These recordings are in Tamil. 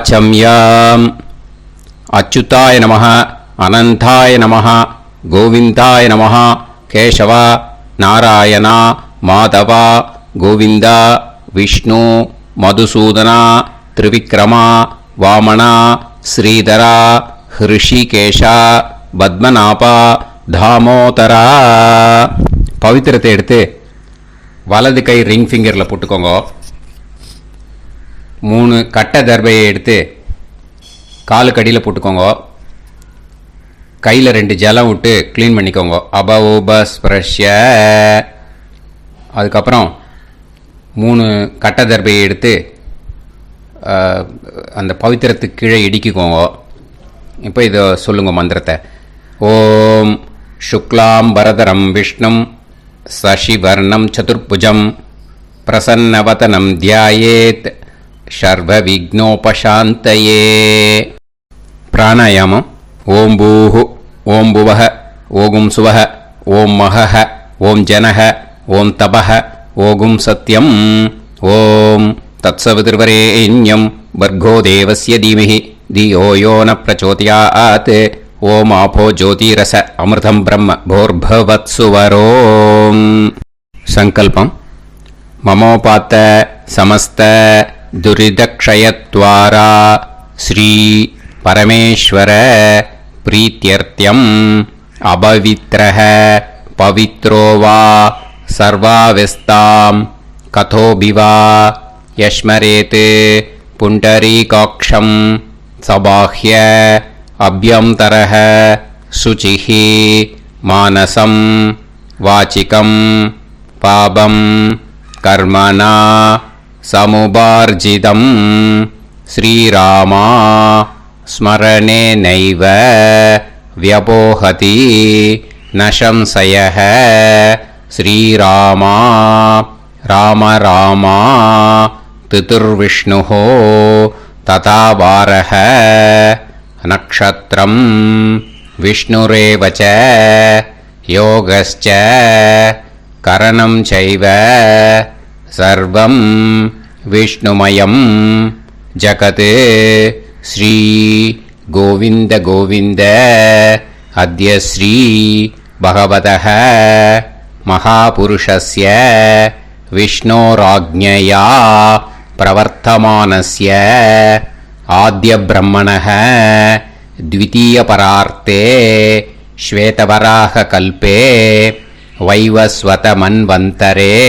வாச்சம்யாம். அச்சுதாய நமः, அனந்தாய நமः, கோவிந்தாய நமः, கேசவ, நாராயணா, மாதவா, கோவிந்தா, விஷ்ணு, மதுசூதனா, திரிவிக்ரமா, வாமனா, ஸ்ரீதரா, ஹிருஷிகேஷா, பத்மநாபா, தாமோதரா. பவித்திரத்தை எடுத்து வலது கை ரிங் ஃபிங்கரில் போட்டுக்கோங்க. 3 கட்டை தர்பையை எடுத்து காலுக்கடியில் போட்டுக்கோங்க. கையில் 2 ஜலம் விட்டு க்ளீன் பண்ணிக்கோங்க. அபஓபஸ்பிரஷ்ய. அதுக்கப்புறம் 3 கட்டை தர்பையை எடுத்து அந்த பவித்திரத்துக்கு கீழே இடிக்கிக்கோங்க. இப்போ இதை சொல்லுங்க மந்திரத்தை. ஓம் சுக்லாம் வரதரம் விஷ்ணும் சசிவர்ணம் சதுர்புஜம் பிரசன்னவதனம் தியாயேத் சர்வ விக்னோபசாந்தயே. பிராணாயாமம். ஓம் பூஹு, ஓம் புவஹ, ஓகும் சுவஹ, ஓம் மஹஹ, ஓம் ஜனஹ, ஓம் தபஹ, ஓகும் சத்யம். ஓம் தத்சவிதுர்வரேண்யம் வர்கோ தேவஸ்ய தீமஹி தியோ யோ ந பிரச்சோதயாத். ஓம் ஆபோ ஜோதிரச அமிர்தம் பிரம்ம போர்பவத்சுவரோம். சங்கல்பம். மமோபாத்த சமஸ்த துரிதக்ஷயத்வாரா ஸ்ரீ பரமேஸ்வர பிரீத்யர்த்தியம் அபவித்ரஹ பவித்ரோ வா சர்வாவஸ்தாம் கதோபிவா யஸ்மரேத் புண்டரீகாக்ஷம் சபாஹ்ய அப்யந்தரஹ சுசிஹி மானசம் வாசிகம் பாபம் கர்மணா சமுபார்ஜிதம் ஸ்ரீராமா ஸ்மரணேனைவ வ்யபோஹதி நசம்சயஹ. ஸ்ரீராமா ராம ராமா திதுர்விஷ்ணுः ததா வாரஹ. நக்ஷத்ரம் விஷ்ணுரேவ ச யோகஸ்ச கரணம் சைவ சர்வம் விஷ்ணுமயம் ஜகத். ஸ்ரீ கோவிந்த கோவிந்த அத்ய ஸ்ரீ பகவதः மகாபுருஷஸ்ய விஷ்ணோராஜ்ஞயா பிரவர்த்தமானஸ்ய ஆத்ய பிரம்மணः த்விதீயபரார்த்தே ஸ்வேதவராக கல்பே வைவஸ்வத மன்வந்தரே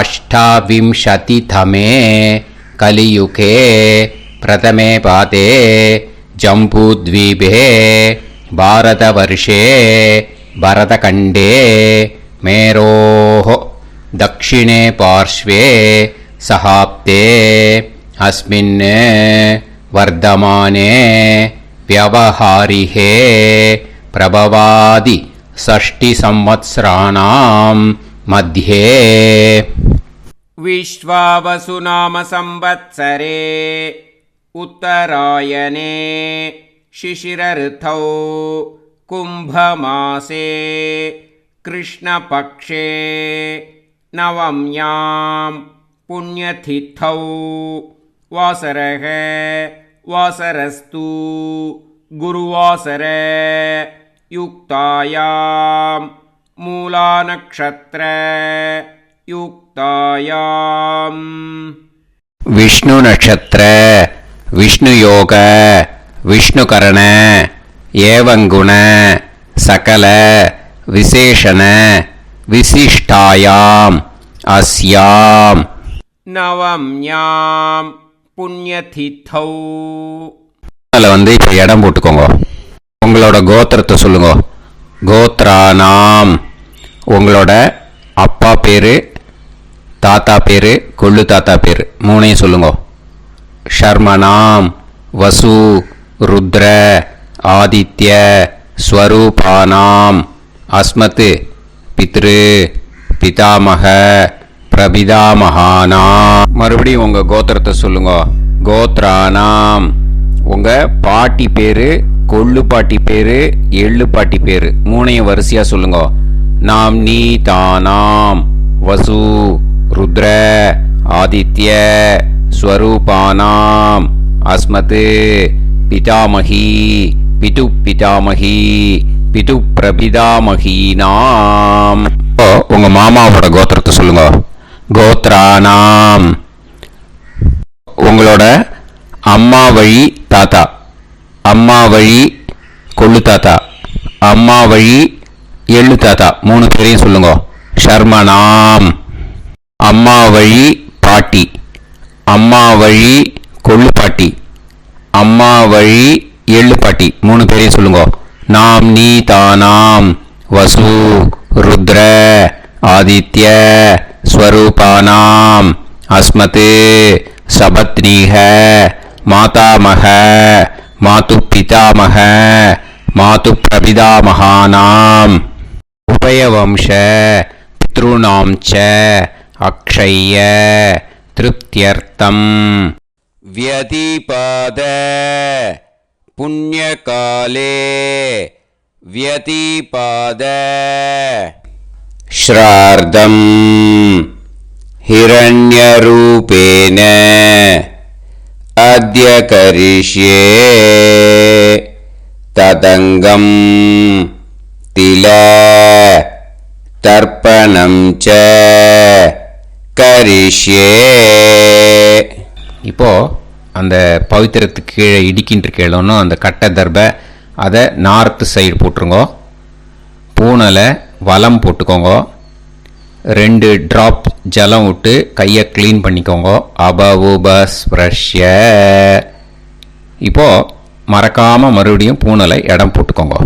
அஷ்டாவிம்சதிதமே கலியுகே பிரதமே பாதே ஜம்பூத்வீபே பாரதவர்ஷே பரதகண்டே மேரோः தக்ஷிணே பார்ஷ்வே சஹாப்தே அஸ்மின் வர்தமானே व्यवहारिहे प्रभवादि षष्टि संवत्सराणां मध्ये. विश्वावसु नाम संवत्सरे उत्तरायणे शिशिरऋतौ कुम्भमासे कृष्णपक्षे नवम्यां पुण्यतिथौ वासरः वासरस्तु गुरुवासर युक्तायां मूलानक्षत्र युक्तायां. विष्णु नक्षत्र विष्णु योग विष्णुकरण एवं गुण सकल विशेषण विशिष्टायां अस्यां नवम्यां புண்ணியதித்தௌ. அதில் இப்போ இடம் போட்டுக்கோங்க. உங்களோட கோத்திரத்தை சொல்லுங்க. கோத்ரானாம். உங்களோட அப்பா பேர், தாத்தா பேர், கொள்ளு தாத்தா பேர் 3ஐயும் சொல்லுங்க. ஷர்மனாம் வசு ருத்ர ஆதித்ய ஸ்வரூபானாம் அஸ்மத் பித்ரு பிதாமக பிரபிதாமகானா. மறுபடியும் உங்கள் கோத்திரத்தை சொல்லுங்க. கோத்ரானாம். உங்கள் பாட்டி பேர், கொள்ளு பாட்டி பேர், எள்ளு பாட்டி பேர் 3ஐயும் வரிசையாக சொல்லுங்க. நாம் நீ தானாம் வசு ருத்ர ஆதித்ய ஸ்வரூபானாம் அஸ்மத் பிதாமகி பிது பிதாமகி பிது பிரபிதாமகீனாம். உங்க மாமாவோட கோத்திரத்தை சொல்லுங்க. கோத்ரானாம். உங்களோட அம்மா வழி தாத்தா, அம்மா வழி கொள்ளு தாத்தா, அம்மா வழி எள்ளு தாத்தா, 3 பேரையும் சொல்லுங்க. ஷர்மனாம். அம்மா வழி பாட்டி, அம்மா வழி கொள்ளு பாட்டி, அம்மா வழி எள்ளு பாட்டி, 3 பேரையும் சொல்லுங்க. நாம் நீ தானாம் வசு ருத்ர ஆதித்ய ஸ்வரூபானாம் அஸ்மத் சபத்னீஹ மாதாமக மாது பிதாமக மாது பிரபிதாமகானாம் உபயவம்ச பித்ருணாம் ச அக்ஷய்ய திருப்தியர்த்தம் வியதிபாத புண்ணியகாலே வியதிபாத ஸ்ரார்த்தம் ஹிரண்யரூபேன அத்ய கரிஷ்யே ததங்கம் தில தர்ப்பணம் ச கரிஷ்யே. இப்போ அந்த பவித்திரத்துக்கு கீழே இடிக்கின்ற கீழோன்னு அந்த கட்டை தர்பை அதை நார்த்து சைடு போட்டுருங்க. பூனலை வலம் போட்டுக்கோங்க. 2 ட்ராப் ஜலம் விட்டு கையை க்ளீன் பண்ணிக்கோங்க. அபவுபஸ்ப்ரஷ்ய. இப்போது மறக்காமல் மறுபடியும் பூனலை இடம் போட்டுக்கோங்க.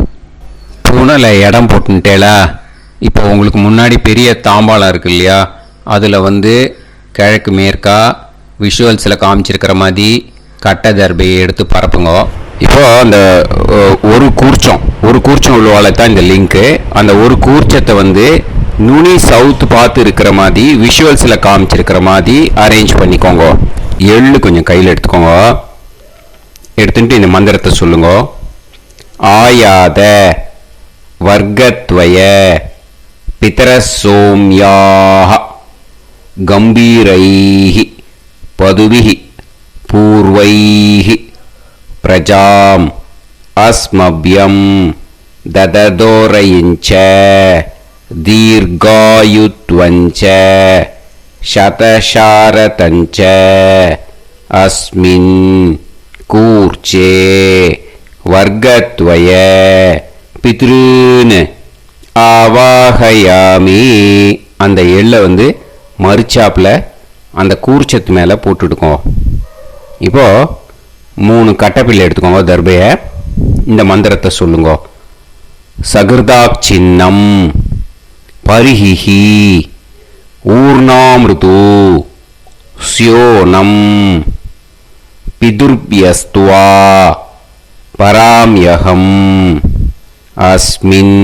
பூனலை இடம் போட்டுட்டேலா. இப்போ உங்களுக்கு முன்னாடி பெரிய தாம்பாளம் இருக்கு இல்லையா, அதில் கிழக்கு மேற்கா விஷுவல்ஸில் காமிச்சிருக்கிற மாதிரி கட்டை தர்பையை எடுத்து பரப்புங்க. இப்போ அந்த ஒரு கூர்ச்சம் உள்ளவால தான் இந்த லிங்க்கு. அந்த ஒரு கூர்ச்சத்தை நுனி சவுத் பார்த்து இருக்கிற மாதிரி விஷுவல்ஸில் காமிச்சிருக்கிற மாதிரி அரேஞ்ச் பண்ணிக்கோங்க. எள்ளு கொஞ்சம் கையில் எடுத்துக்கோங்க. எடுத்துட்டு இந்த மந்திரத்தை சொல்லுங்க. ஆயாத வர்க்கத்வய பிதரசோம்யாக கம்பீரைஹி பதுபிஹி பூர்வைஹி பிரஜாம் அஸ்மப்யம் தததோரயிஞ்ச தீர்காயுத்வஞ்ச சதசாரதஞ்ச அஸ்மின் கூர்ச்சே வர்க்கத்வய பித்ருன் ஆவாஹயாமி. அந்த எள்ளை மறுச்சாப்பில் அந்த கூர்ச்சத்து மேலே போட்டுடுக்கோங்க. இப்போது 3 கட்டைப்பிள்ளை எடுத்துக்கோங்க. தர்பையை இந்த மந்திரத்தை சொல்லுங்க. சகிருதாக் சின்னம் பரிஹிஹி ஊர்ணாமிருது ஸ்யோனம் பிதுர்பியஸ்துவா பராம்யகம் அஸ்மின்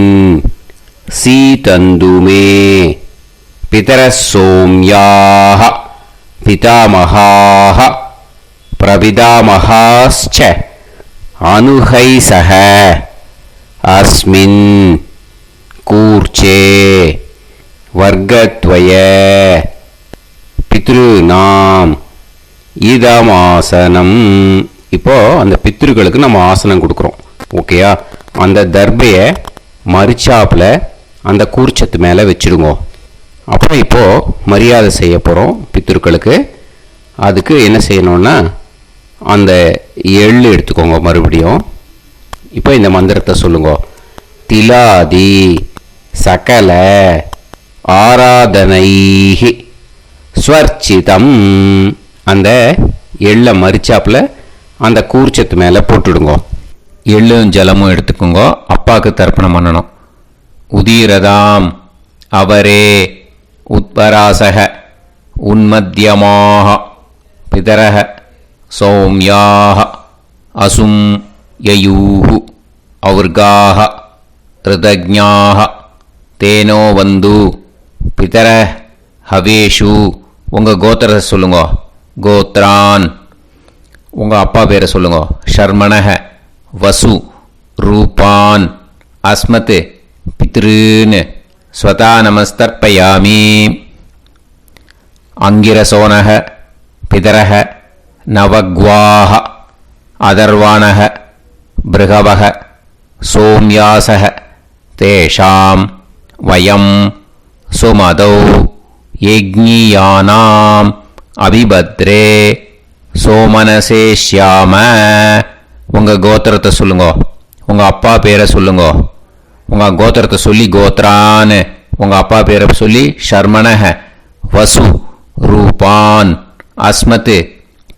சீதந்துமே பிதரசோம்யாக பிதாமகாः பிரபிதாமகாஸ்ச அனுஹைசஹ அஸ்மின் கூர்ச்சே வர்க்கத்வய பித்ருநாம் இதமாசனம். இப்போ அந்த பித்ருக்களுக்கு நம்ம ஆசனம் கொடுக்குறோம். ஓகேயா? அந்த தர்பையை மறுச்சாப்பில் அந்த கூர்ச்சத்து மேலே வச்சுடுங்க. அப்புறம் இப்போது மரியாதை செய்ய போகிறோம் பித்ருக்களுக்கு. அதுக்கு என்ன செய்யணும்னா அந்த எள்ளு எடுத்துக்கோங்க. மறுபடியும் இப்போ இந்த மந்திரத்தை சொல்லுங்க. திலாதி சகல ஆராதனைஹி ஸ்வர்ச்சிதம். அந்த எள்ளை மரிச்சாப்பில் அந்த கூர்ச்சத்து மேலே போட்டுடுங்க. எள்ளும் ஜலமும் எடுத்துக்கோங்க. அப்பாவுக்கு தர்ப்பணம் பண்ணணும். உதீரதாம் அவரே உத்பராசக உன்மத்தியமாக பிதரக சௌமியாக அசும் யயூஹு அவர்காக ரிதஜ்ஞாக தேனோ வந்து பிதர ஹவேஷு. உங்கள் கோத்திரத்தை சொல்லுங்க. கோத்ரான். உங்கள் அப்பா பேரை சொல்லுங்க. ஷர்மணக வசு ரூபான் அஸ்மத் பித்ருன் ஸ்வதா நமஸ்தர்ப்பயாமி. அங்கிரசோனக பிதரக நவக்வாஹ அதர்வாணः பிருகவः சோம்யாசः தேஷாம் வயம் சுமதௌ யஜ்ஞியானாம் அபிபத்ரே சோமனசேஷ்யாம. உங்கள் கோத்திரத்தை சொல்லுங்க, உங்கள் அப்பா பேரை சொல்லுங்க. உங்கள் கோத்திரத்தை சொல்லி கோத்ரான்னு, உங்கள் அப்பா பேரை சொல்லி ஷர்மணஹ வசு ரூபான் அஸ்மத்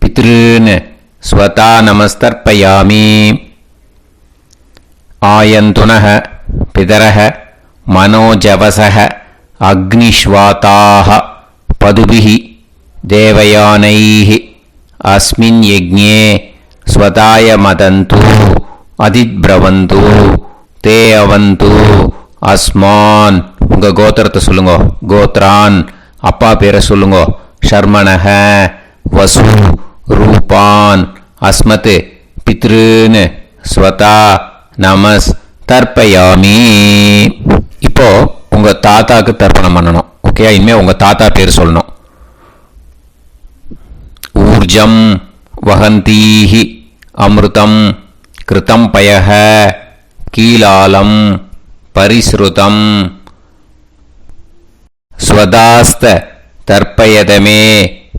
பித்ருன்னு ஸ்வதா நமஸ்தர்ப்பயாமி. ஆயந்துனஹ பிதரஹ மனோஜவசஹ அக்னிஷ்வாதாஹ பதுபிஹி தேவயானைः அஸ்மின் யஜ்ஞே ஸ்வதாய மதந்து அதிப்ரவந்து தே அவது அஸ்மான். உங்கள் கோத்திரத்தை சொல்லுங்க, கோத்ரான் அப்பா பேரை சொல்லுங்க. ஷர்மணஹ வசு ரூபான் அஸ்மத் பித்ருன்னு ஸ்வதா நமஸ் தர்ப்பயாமி. இப்போ உங்கள் தாத்தாக்கு தர்ப்பணம் பண்ணணும். ஓகே, இனிமேல் உங்கள் தாத்தா பேர் சொல்லணும். ஊர்ஜம் வஹந்தீஹி அமிர்தம் கிருதம் பயஹ கீலாலம் பரிஸ்ருதம் ஸ்வதாஸ்த தர்ப்பயதமே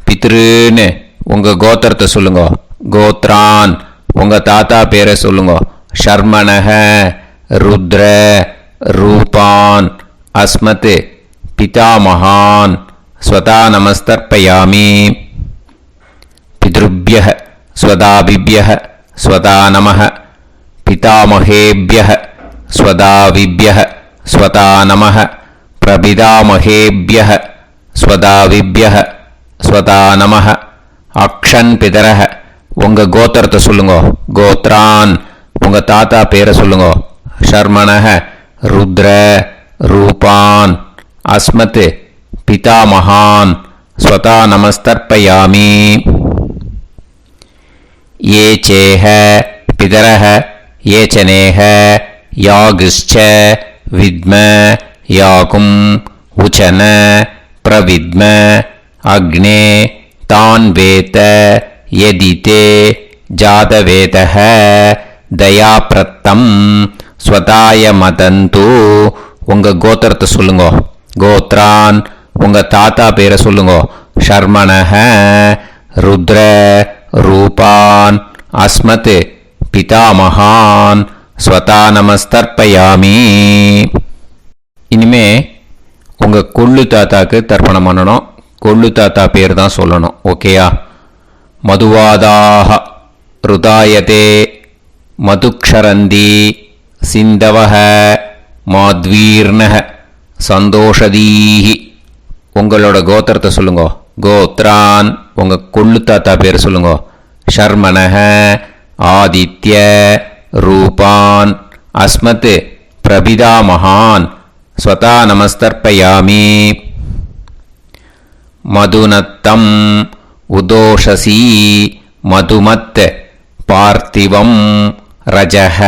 பித்ருன்னு உங்கள் கோத்திரத்தை சொல்லுங்க. கோத்ரான் உங்கள் தாத்தா பேரை சொல்லுங்க. ஷர்மணஹ ருத்ர ரூபான் அஸ்மத் பிதாமகான் ஸ்வதா நமஸ்தர்ப்பயாமி. பித்ருப்யஹ ஸ்வதாபிப்யஹ ஸ்வதா நமः பிதாமகேப்யஹ ஸ்வதாவிப்யஹ ஸ்வதா நமः பிரபிதாமகேப்யஹ ஸ்வதாவிப்யஹ ஸ்வதா நமः. அக்ஷன் பிதரஹ உங்கள் கோத்திரத்தை சொல்லுங்க. கோத்ரான் உங்கள் தாத்தா பேரை சொல்லுங்க. ஷர்மணஹ ருத்ர ரூபான் அஸ்மத் பிதாமகான் ஸ்வதா நமஸ்தர்ப்பயாமி. ये चेह पितरः ये चनेह यागश्च विद्म याकुम् उचन प्रविद्म अग्ने तान् वेत यदिते जातवेतः दयाप्रत्तं स्वताय मदन्तु. உங்கள் கோத்திரத்தை சொல்லுங்க. கோத்ரான் உங்கள் தாத்தா பேரை சொல்லுங்க. ஷர்மணஹ ருத்ர ரூபான் அஸ்மத் பிதாமகான் ஸ்வதா நமஸ்தர்ப்பயாமி. இனிமே உங்கள் கொள்ளு தாத்தாக்கு தர்ப்பணம் பண்ணணும். கொள்ளு தாத்தா பேர் தான் சொல்லணும். ஓகேயா? மதுவாதாக ருதாயதே மதுக்ஷரந்தி சிந்தவஹ மாத்வீர்ணஹ சந்தோஷதீஹி. உங்களோட கோத்திரத்தை சொல்லுங்க. கோத்ரான் உங்கள் கொள்ளு தாத்தா பேர் சொல்லுங்க. ஷர்மணஹ ஆதித்ய ரூபான் அஸ்மத் பிரபிதாமகான் ஸ்வதா நமஸ்தர்ப்பயாமி. மதுநத்தம் உதோஷசி மதுமத் பார்த்திவம் ரஜஹ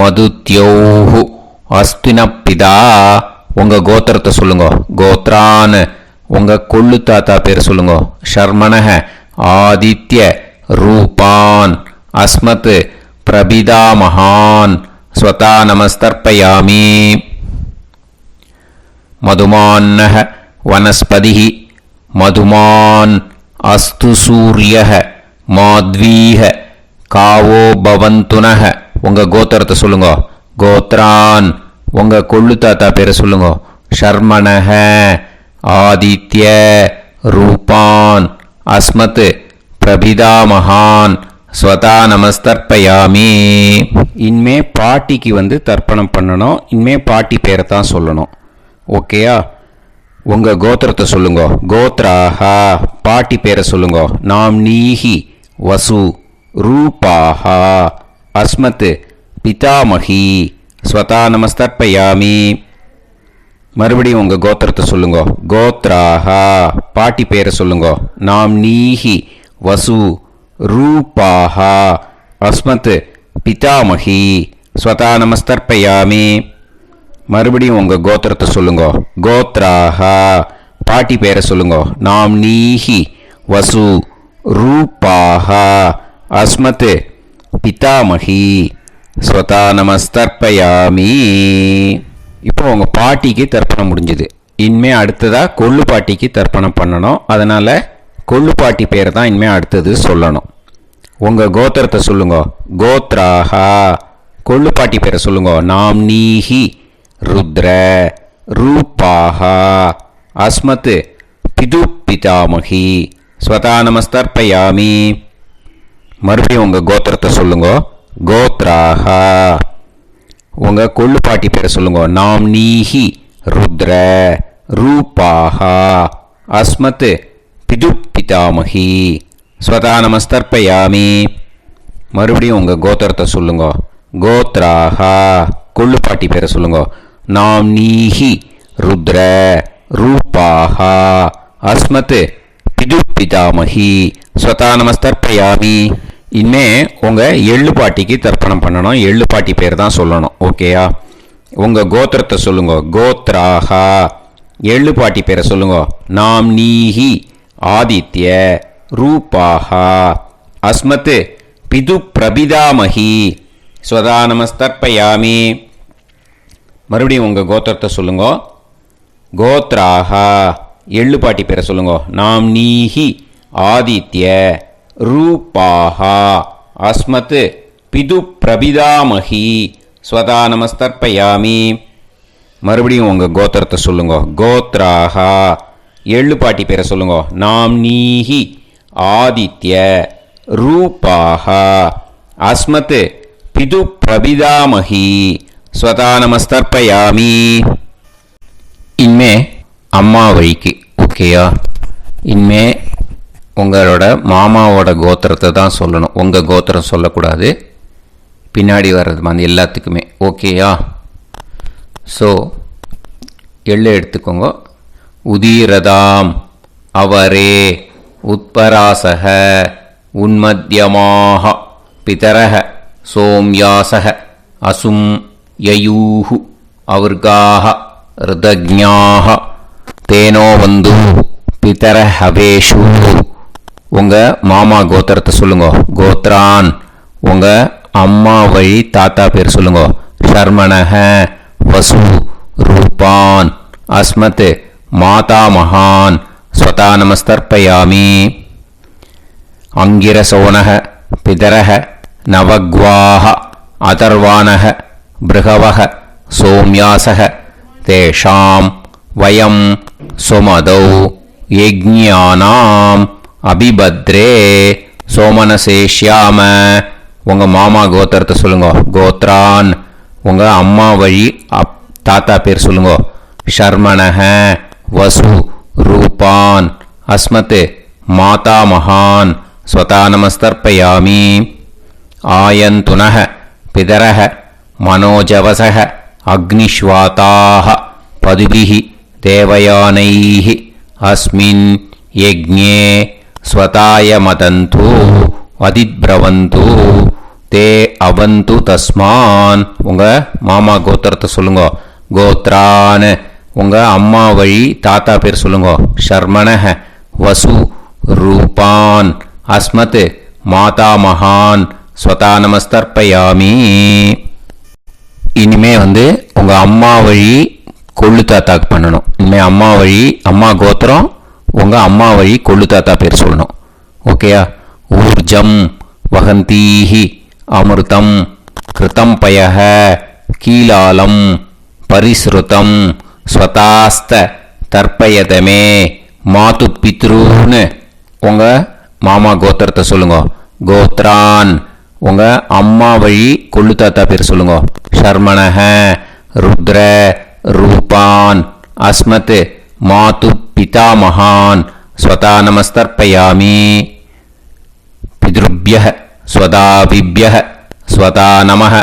மதுத்யோஹு அஸ்தினப்பிதா. உங்கள் கோத்திரத்தை சொல்லுங்க. கோத்ரான் உங்கள் கொள்ளு தாத்தா பேர் சொல்லுங்க. ஷர்மணஹ ஆதித்ய ரூபான் அஸ்மத் பிரபிதாமகான் ஸ்வதா நமஸ்தர்ப்பயாமி. மதுமான்னஹ வனஸ்பதிஹி மதுமான் அஸ்து சூரியஹ மாத்வீஹ காவோ பவந்துனஹ. உங்கள் கோத்திரத்தை சொல்லுங்க. கோத்ரான் உங்கள் கொள்ளு தாத்தா பேரை சொல்லுங்க. ஷர்மணஹ ஆதித்ய ரூபான் அஸ்மத் பிரபிதாமகான் ஸ்வதா நமஸ்தர்ப்பயாமி. இனிமே பாட்டிக்கு தர்ப்பணம் பண்ணணும். இனிமே பாட்டி பேரை தான் சொல்லணும். ஓகேயா? உங்கள் கோத்திரத்தை சொல்லுங்க. கோத்ராஹா பாட்டி பேரை சொல்லுங்க. நாம்னீஹி வசு ரூபாஹா அஸ்மத் பிதாமகி ஸ்வதா நமஸ்தர்ப்பயாமி. மறுபடியும் உங்கள் கோத்திரத்தை சொல்லுங்க. கோத்ராஹா பாட்டி பேரை சொல்லுங்க. நாம்னீஹி வசு ரூபாஹா அஸ்மத் பிதாமகி ஸ்வதா நமஸ்தர்ப்பயாமி. மறுபடியும் உங்கள் கோத்திரத்தை சொல்லுங்க. கோத்ராஹா பாட்டி பேரை சொல்லுங்க. நாம்னீஹி வசு ரூபாஹா அஸ்மத் பிதாமகி ஸ்வதா நமஸ்தர்ப்பயாமி. இப்போ உங்கள் பாட்டிக்கு தர்ப்பணம் முடிஞ்சுது. இனிமே அடுத்ததாக கொள்ளு பாட்டிக்கு தர்ப்பணம் பண்ணணும். அதனால் கொள்ளு பாட்டி பேரை தான் இனிமேல் அடுத்தது சொல்லணும். உங்கள் கோத்திரத்தை சொல்லுங்க. கோத்ராஹா. கொள்ளு பாட்டி பேரை சொல்லுங்க. நாம்னீஹி ருத்ர ரூபாஹா அஸ்மத் பிது பிதாமகி ஸ்வதா நமஸ்தர்ப்பயாமி. மறுபடியும் உங்கள் கோத்திரத்தை சொல்லுங்க. கோத்ராஹா. உங்கள் கொள்ளு பாட்டி பேரை சொல்லுங்க. நாம்னீஹி ருத்ர ரூபாஹா அஸ்மத் பிது பிதாமகி ஸ்வதா நமஸ்தர்ப்பயாமி. மறுபடியும் உங்கள் கோத்திரத்தை சொல்லுங்க. கோத்ராஹா. கொள்ளு பாட்டி பேரை சொல்லுங்க. நாம்னீஹி ருத்ர ரூபாஹா அஸ்மத் பிது பிதாமகி ஸ்வதா நமஸ்தர்ப்பயாமி. இனிமே உங்கள் எள்ளு பாட்டிக்கு தர்ப்பணம் பண்ணணும். எள்ளு பாட்டி பேர் தான் சொல்லணும். ஓகேயா? உங்கள் கோத்திரத்தை சொல்லுங்க. கோத்ராஹா. எள்ளு பாட்டி பேரை சொல்லுங்க. நாம்னீஹி ஆதித்ய ரூபாஹா அஸ்மத் பிது பிரபிதாமகி ஸ்வதா நமஸ்தர்ப்பயாமி. மறுபடியும் உங்கள் கோத்திரத்தை சொல்லுங்க. கோத்ராஹா. எள்ளு பாட்டி பேரை சொல்லுங்க. நாம்னீஹி ஆதித்ய ரூபாஹா அஸ்மத் பிது பிரபிதாமகி ஸ்வதா நமஸ்தர்ப்பயாமி. மறுபடியும் உங்கள் கோத்திரத்தை சொல்லுங்க. கோத்ராஹா. எள்ளு பாட்டி பேரை சொல்லுங்க. நாம்னீஹி ஆதித்ய ரூபாஹா அஸ்மத் பிது பிரபிதாமகி ஸ்வதா நமஸ்தர்ப்பயாமி. இனிமே அம்மா வழிக்கு. ஓகேயா? இனிமே உங்களோட மாமாவோட கோத்திரத்தை தான் சொல்லணும். உங்கள் கோத்திரம் சொல்லக்கூடாது. பின்னாடி வர்றது மாதிரி எல்லாத்துக்குமே. ஓகேயா? ஸோ எள்ளு எடுத்துக்கோங்க. உதீரதாம் அவரே உத்பராசக உன்மத்யமாக பிதரக சோம்யாசக அசும் யயூஹு அவர்காக ருதஜ்ஞாக தேனோ வந்து பிதர ஹவேஷு. உங்கள் மாமா கோத்திரத்தை சொல்லுங்க. கோத்ரான். உங்கள் அம்மா வழி தாத்தா பேர் சொல்லுங்க. ஷர்மணஹ வசு ரூபான் அஸ்மத் மாதா மகான் ஸ்வதா நமஸ்தர்ப்பயாமி. அங்கிரசோனஹ பிதரஹ நவக்வாஹ அதர்வானஹ பிருகவஹ சோம்யாசஹ தேஷாம் வயம் சுமதௌ யஜ்ஞானாம் அபிபத்ரே சோமனசேஷ்யாம. உங்கள் மாமா கோத்திரத்தை சொல்லுங்க. கோத்ரான். உங்கள் அம்மா வழி தாத்தா பேர் சொல்லுங்க. ஷர்மணஹ வசு ரூபான் அஸ்மத் மாதா மகான் ஸ்வதா நமஸ்தர்ப்பயாமி. ஆயந்துனஹ பிதரஹ மனோஜவசஹ அக்னிஷ்வாதாஹ பதுபிஹி தேவயானைஹி அஸ்மின் யஜ்ஞே ஸ்வதாய மதந்து அதிப்ரவந்து தே அவந்து தஸ்மான். உங்கள் மாமா கோத்திரத்தை சொல்லுங்க. கோத்ரான். உங்கள் அம்மா வழி தாத்தா பேர் சொல்லுங்க. ஷர்மணஹ வசு ரூபான் அஸ்மத் மாதா மகான் ஸ்வதா நமஸ்தர்ப்பயாமி. இனிமே உங்கள் அம்மா வழி கொள்ளு தாத்தாக்கு பண்ணணும். இனிமேல் அம்மா வழி அம்மா கோத்திரம் உங்கள் அம்மா வழி கொள்ளு தாத்தா பேர் சொல்லணும். ஓகேயா? ஊர்ஜம் வகந்தீஹி அமிர்தம் கிருதம் பயஹ கீலாலம் பரிஸ்ருதம் ஸ்வதாஸ்த தர்ப்பயதமே மாது பித்ருன்னு. உங்கள் மாமா கோத்திரத்தை சொல்லுங்க. கோத்ரான். உங்கள் அம்மா வழி கொள்ளு தாத்தா பேர் சொல்லுங்க. ஷர்மணஹ ருத்ர ரூபான் அஸ்மத் மாது பிதாமகான் ஸ்வதா நமஸ்தர்ப்பயாமி. பித்ருப்யஹ ஸ்வதாவிப்யஹ ஸ்வதா நமஹ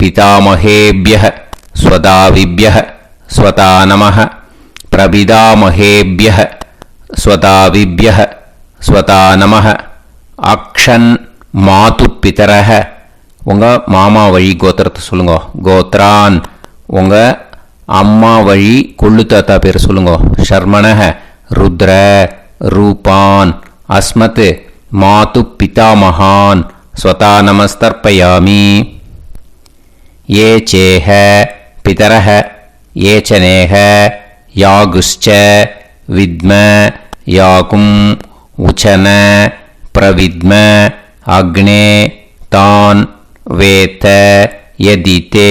பிதாமகேப்யஹ ஸ்வதாவிப்யஹ ஸ்வதா நமஹ பிரபிதாமகேப்யஹ ஸ்வதாவிப்யஹ ஸ்வதா நமஹ. அக்ஷன் மாது பிதரஹ. உங்கள் மாமா வழி கோத்திரத்தை சொல்லுங்க. கோத்ரான். உங்கள் அம்மா வழி கொள்ளு தாத்தா பேர் சொல்லுங்க. ஷர்மணஹ ருத்ர ரூபான் அஸ்மத் மாது பிதாமகான் ஸ்வதா நமஸ்தர்ப்பயாமி. ये चेह पितरः ये च नेह यागुश्च विद्म याकुम् उचन प्रविद्म अग्ने तान् वेत यदिते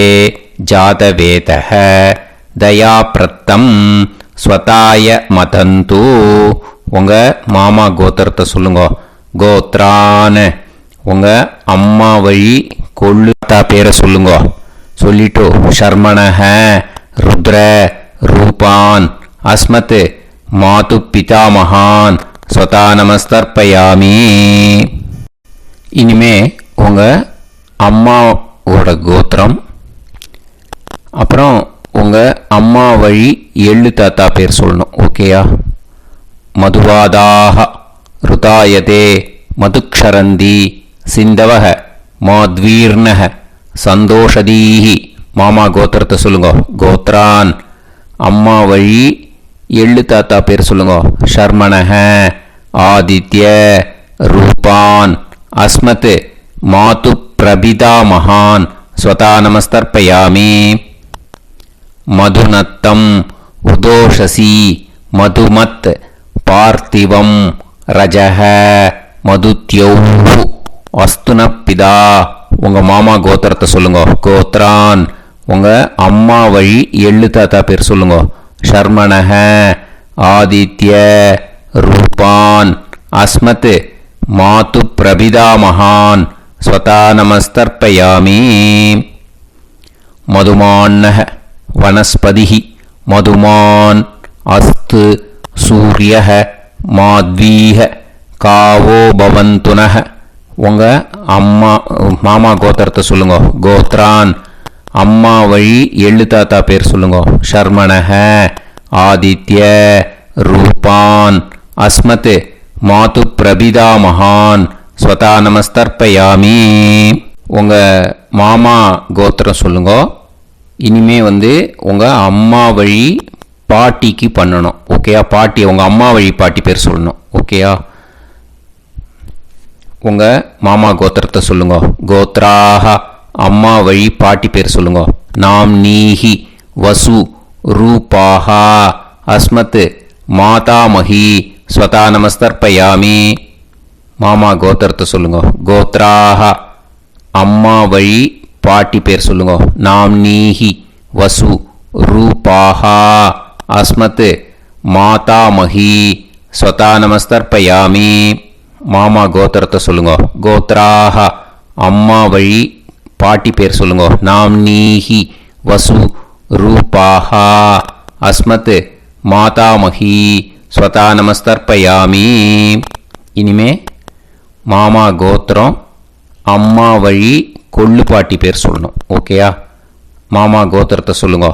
जातवेतः दयाप्रत्तम् स्वताय मदन्तु. உங்க மாமா கோத்திரத்தை சொல்லுங்க. கோத்ரான் உங்க அம்மா வழி கொள்ளுத்தா பேரை சொல்லுங்க. சொல்லிட்டு ஷர்மணஹ ருத்ர ரூபான் அஸ்மத் மாது பிதாமகான் ஸ்வதா நமஸ்தர்ப்பயாமி. இனிமே உங்க அம்மாவோட கோத்திரம், அப்புறம் உங்க அம்மா வழி எள்ளு தாத்தா பேர் சொல்லணும். ஓகேயா? மதுவாதாக ருதாயதே மதுக்ஷரந்தி சிந்தவஹ மாத்வீர்ணஹ சந்தோஷதீஹி. மாமா கோத்திரத்தை சொல்லுங்க. கோத்ரான் அம்மா வழி எள்ளு தாத்தா பேர் சொல்லுங்க. ஷர்மணஹ ஆதித்ய ரூபான் அஸ்மத் மாது பிரபிதா மகான் ஸ்வதா நமஸ்தர்ப்பயாமி. மதுநத்தம் உதோஷசி மதுமத் பார்த்திவம் ரஜஹ மதுத்யௌஹு அஸ்துனப்பிதா. உங்க மாமா கோத்திரத்தை சொல்லுங்க. கோத்ரான் உங்க அம்மா வழி எள்ளு தாத்தா பேர் சொல்லுங்க. ஷர்மணஹ ஆதித்ய ரூபான் அஸ்மத் மாது பிரபிதா மகான் ஸ்வதா நமஸ்தர்ப்பயாமி. மதுமான்னஹ வனஸ்பதிஹி மதுமான் அஸ்து சூரியஹ மாத்வீஹ காவோ பவந்துனஹ. உங்க அம்மா மாமா கோத்திரத்தை சொல்லுங்க. கோத்ரான் அம்மா வழி எள்ளு தாத்தா பேர் சொல்லுங்க. ஷர்மணஹ ஆதித்ய ரூபான் அஸ்மத் மாது பிரபிதா மகான் ஸ்வதா நமஸ்தர்ப்பயாமி. உங்க மாமா கோத்திரம் சொல்லுங்க. இனிமே உங்க அம்மா வழி பாட்டிக்கு பண்ணணும். ஓகேயா? பாட்டி உங்க அம்மா வழி பாட்டி பேர் சொல்லணும். ஓகேயா? உங்க மாமா கோத்திரத்தை சொல்லுங்க. கோத்ராஹ அம்மா வழி பாட்டி பேர் சொல்லுங்க. நாம் நீஹி வசு ரூபாஹா அஸ்மத் மாதாமஹி ஸ்வதா நமஸ்தர்ப்பயாமி. மாமா கோத்திரத்தை சொல்லுங்க. கோத்ராஹ அம்மா வழி பாட்டி பேர் சொல்லுங்க. நாம் நீஹி வசு ரூபாஹா அஸ்மத் மாதாமஹி ஸ்வதா நமஸ்தர்ப்பயாமி. மாமா கோத்திரத்தை சொல்லுங்க. கோத்ராஹ அம்மா வழி பாட்டி பேர் சொல்லுங்க. நாம் நீஹி வசு ரூபாஹா அஸ்மத் மாதாமஹி ஸ்வதா நமஸ்தர்ப்பயாமி. இனிமே மாமா கோத்திரம் அம்மா வழி கொள்ளு பாட்டி பேர் சொல்லணும். ஓகேயா? மாமா கோத்திரத்தை சொல்லுங்க.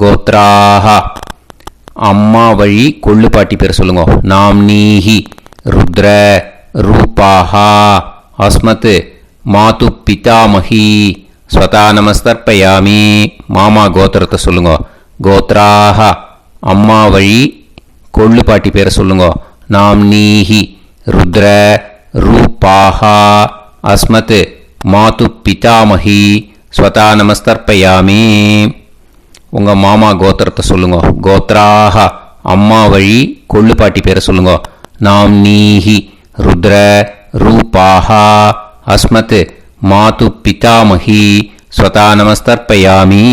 கோத்ராஹ அம்மா வழி கொள்ளு பாட்டி பேர் சொல்லுங்க. நாம் நீஹி ருத்ர ரூபாஹா அஸ்மத் மாது பிதாமஹி ஸ்வதா நமஸ்தர்ப்பயாமி. மாமா கோத்திரத்தை சொல்லுங்க. கோத்ராஹ அம்மா வழி கொள்ளு பாட்டி பேரை சொல்லுங்க. நாம் நீஹி ருத்ர ரூபாஹா அஸ்மத் மாது பிதாமஹி ஸ்வதா நமஸ்தர்ப்பயாமி. உங்க மாமா கோத்திரத்தை சொல்லுங்க. கோத்ராஹ அம்மா வழி கொள்ளு பாட்டி பேரை சொல்லுங்க. நாம் நீஹி ருத்ர ரூபாஹா அஸ்மத் மாது பிதாமஹி ஸ்வதா நமஸ்தர்ப்பயாமி.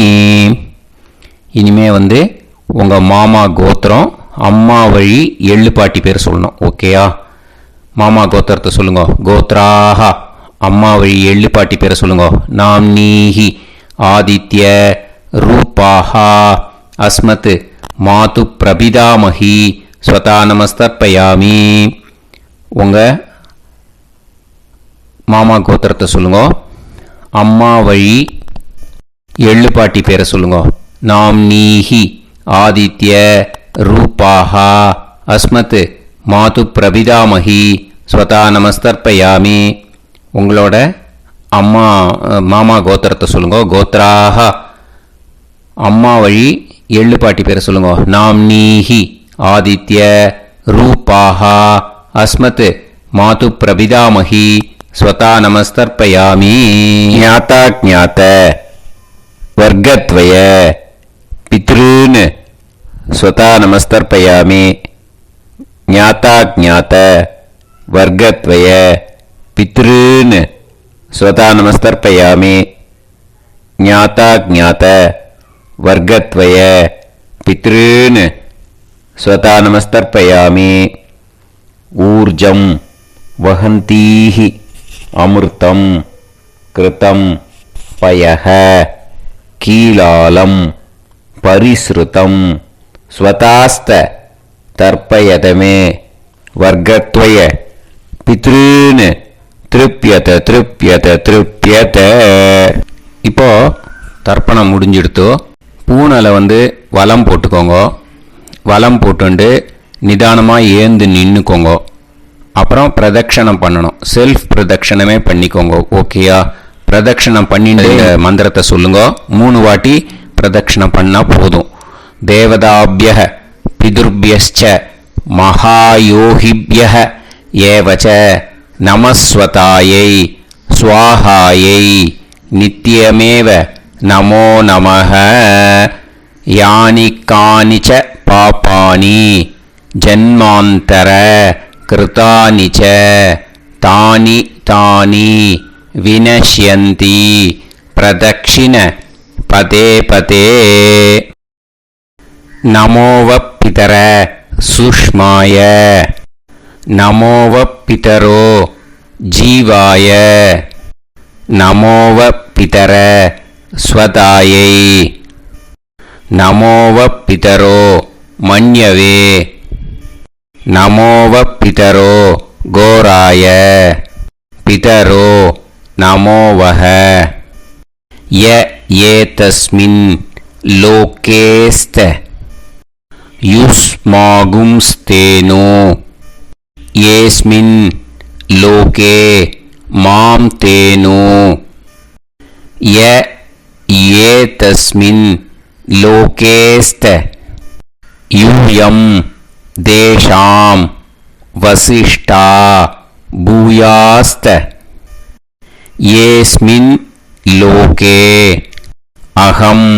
இனிமே உங்க மாமா கோத்திரம் அம்மா வழி எள்ளு பாட்டி பேர் சொல்லணும். ஓகேயா? மாமா கோத்திரத்தை சொல்லுங்க. கோத்ராஹ அம்மா வழி எள்ளு பாட்டி பேரை சொல்லுங்க. நாம் நீஹி ஆதித்ய ரூபாஹா அஸ்மத் மாது பிரபிதாமஹி ஸ்வதா நமஸ்தர்ப்பயாமி. உங்க மாமா கோத்திரத்தை சொல்லுங்க. அம்மா வழி எள்ளு பாட்டி பேரை சொல்லுங்க. நாம் நீஹி ஆதித்ய ரூபாஹா அஸ்மத் மாது பிரபிதாமஹி ஸ்வதா நமஸ்தர்ப்பயாமி. உங்களோட அம்மா மாமா கோத்திரத்தை சொல்லுங்க. கோத்ராஹ அம்மா வழி எள்ளு பாட்டி பேரை சொல்லுங்க. நாம் நீஹி ஆதித்ய ரூபாஹா அஸ்மத் மாது பிரபிதாமகி ஸ்வதா நமஸ்தர்ப்பயாமி. ஞாதா ஞாத வர்க்கத்வய பித்ருன் ஸ்வதா நமஸ்தர்ப்பயாமி. ஞாதா ஞாத வர்க்கத்வய பித்ருன் ஸ்வதா நமஸ்தர்ப்பயாமி. ஞாதா ஞாத வர்க்கத்வய பித்ருன் ஸ்வதா நமஸ்தர்ப்பயாமி. ஊர்ஜம் வஹந்தீஹி அமிர்தம் கிருதம் பயஹ கீலாலம் பரிஸ்ருதம் ஸ்வதாஸ்த தர்ப்பயதமே வர்க்கத்வய பித்ருன் திருப்யத திருப்யத திருப்யத. இப்போ தர்ப்பணம் முடிஞ்சிடுத்தோ. பூனலை வலம் போட்டுக்கோங்க. வலம் போட்டுண்டு நிதானமாக ஏந்து நின்றுக்கோங்க. அப்புறம் பிரதட்சணம் பண்ணணும். செல்ஃப் பிரதட்சணமே பண்ணிக்கோங்க. ஓகேயா? பிரதட்சணம் பண்ணிட்டு மந்திரத்தை சொல்லுங்க. 3 வாட்டி பிரதட்சணம் பண்ணால் போதும். தேவதாபிய பிதுர்பியஸ்ச மகாயோகிபிய ஏவச்ச நமஸ்வதாயை ஸ்வாஹாயை நித்யமேவ நமோ நமஹ. யானி கானிச்ச பாபானி ஜன்மாந்தர கிருதானி ச தானி தானி வினஷ்யந்தி பிரதக்ஷிண பதே பதே. நமோவ பிதர சுஷ்மாய நமோவ பிதரோ ஜீவாய நமோவ பிதர ஸ்வதாயை நமோவ பிதரோ மன்யவே நமோவ பிதரோ கோராய பிதரோ நமோவஹ. ய ஏதஸ்மின் லோகேஸ்த யுஸ்மாகும்ஸ்தேனோ ஏஸ்மின் லோகே மாம் தேனோ. ய ஏதஸ்மின் லோகேஸ்த யூயம் தேஷாம் வசிஷ்டா பூயாஸ்த. ஏஸ்மின் லோகே அகம்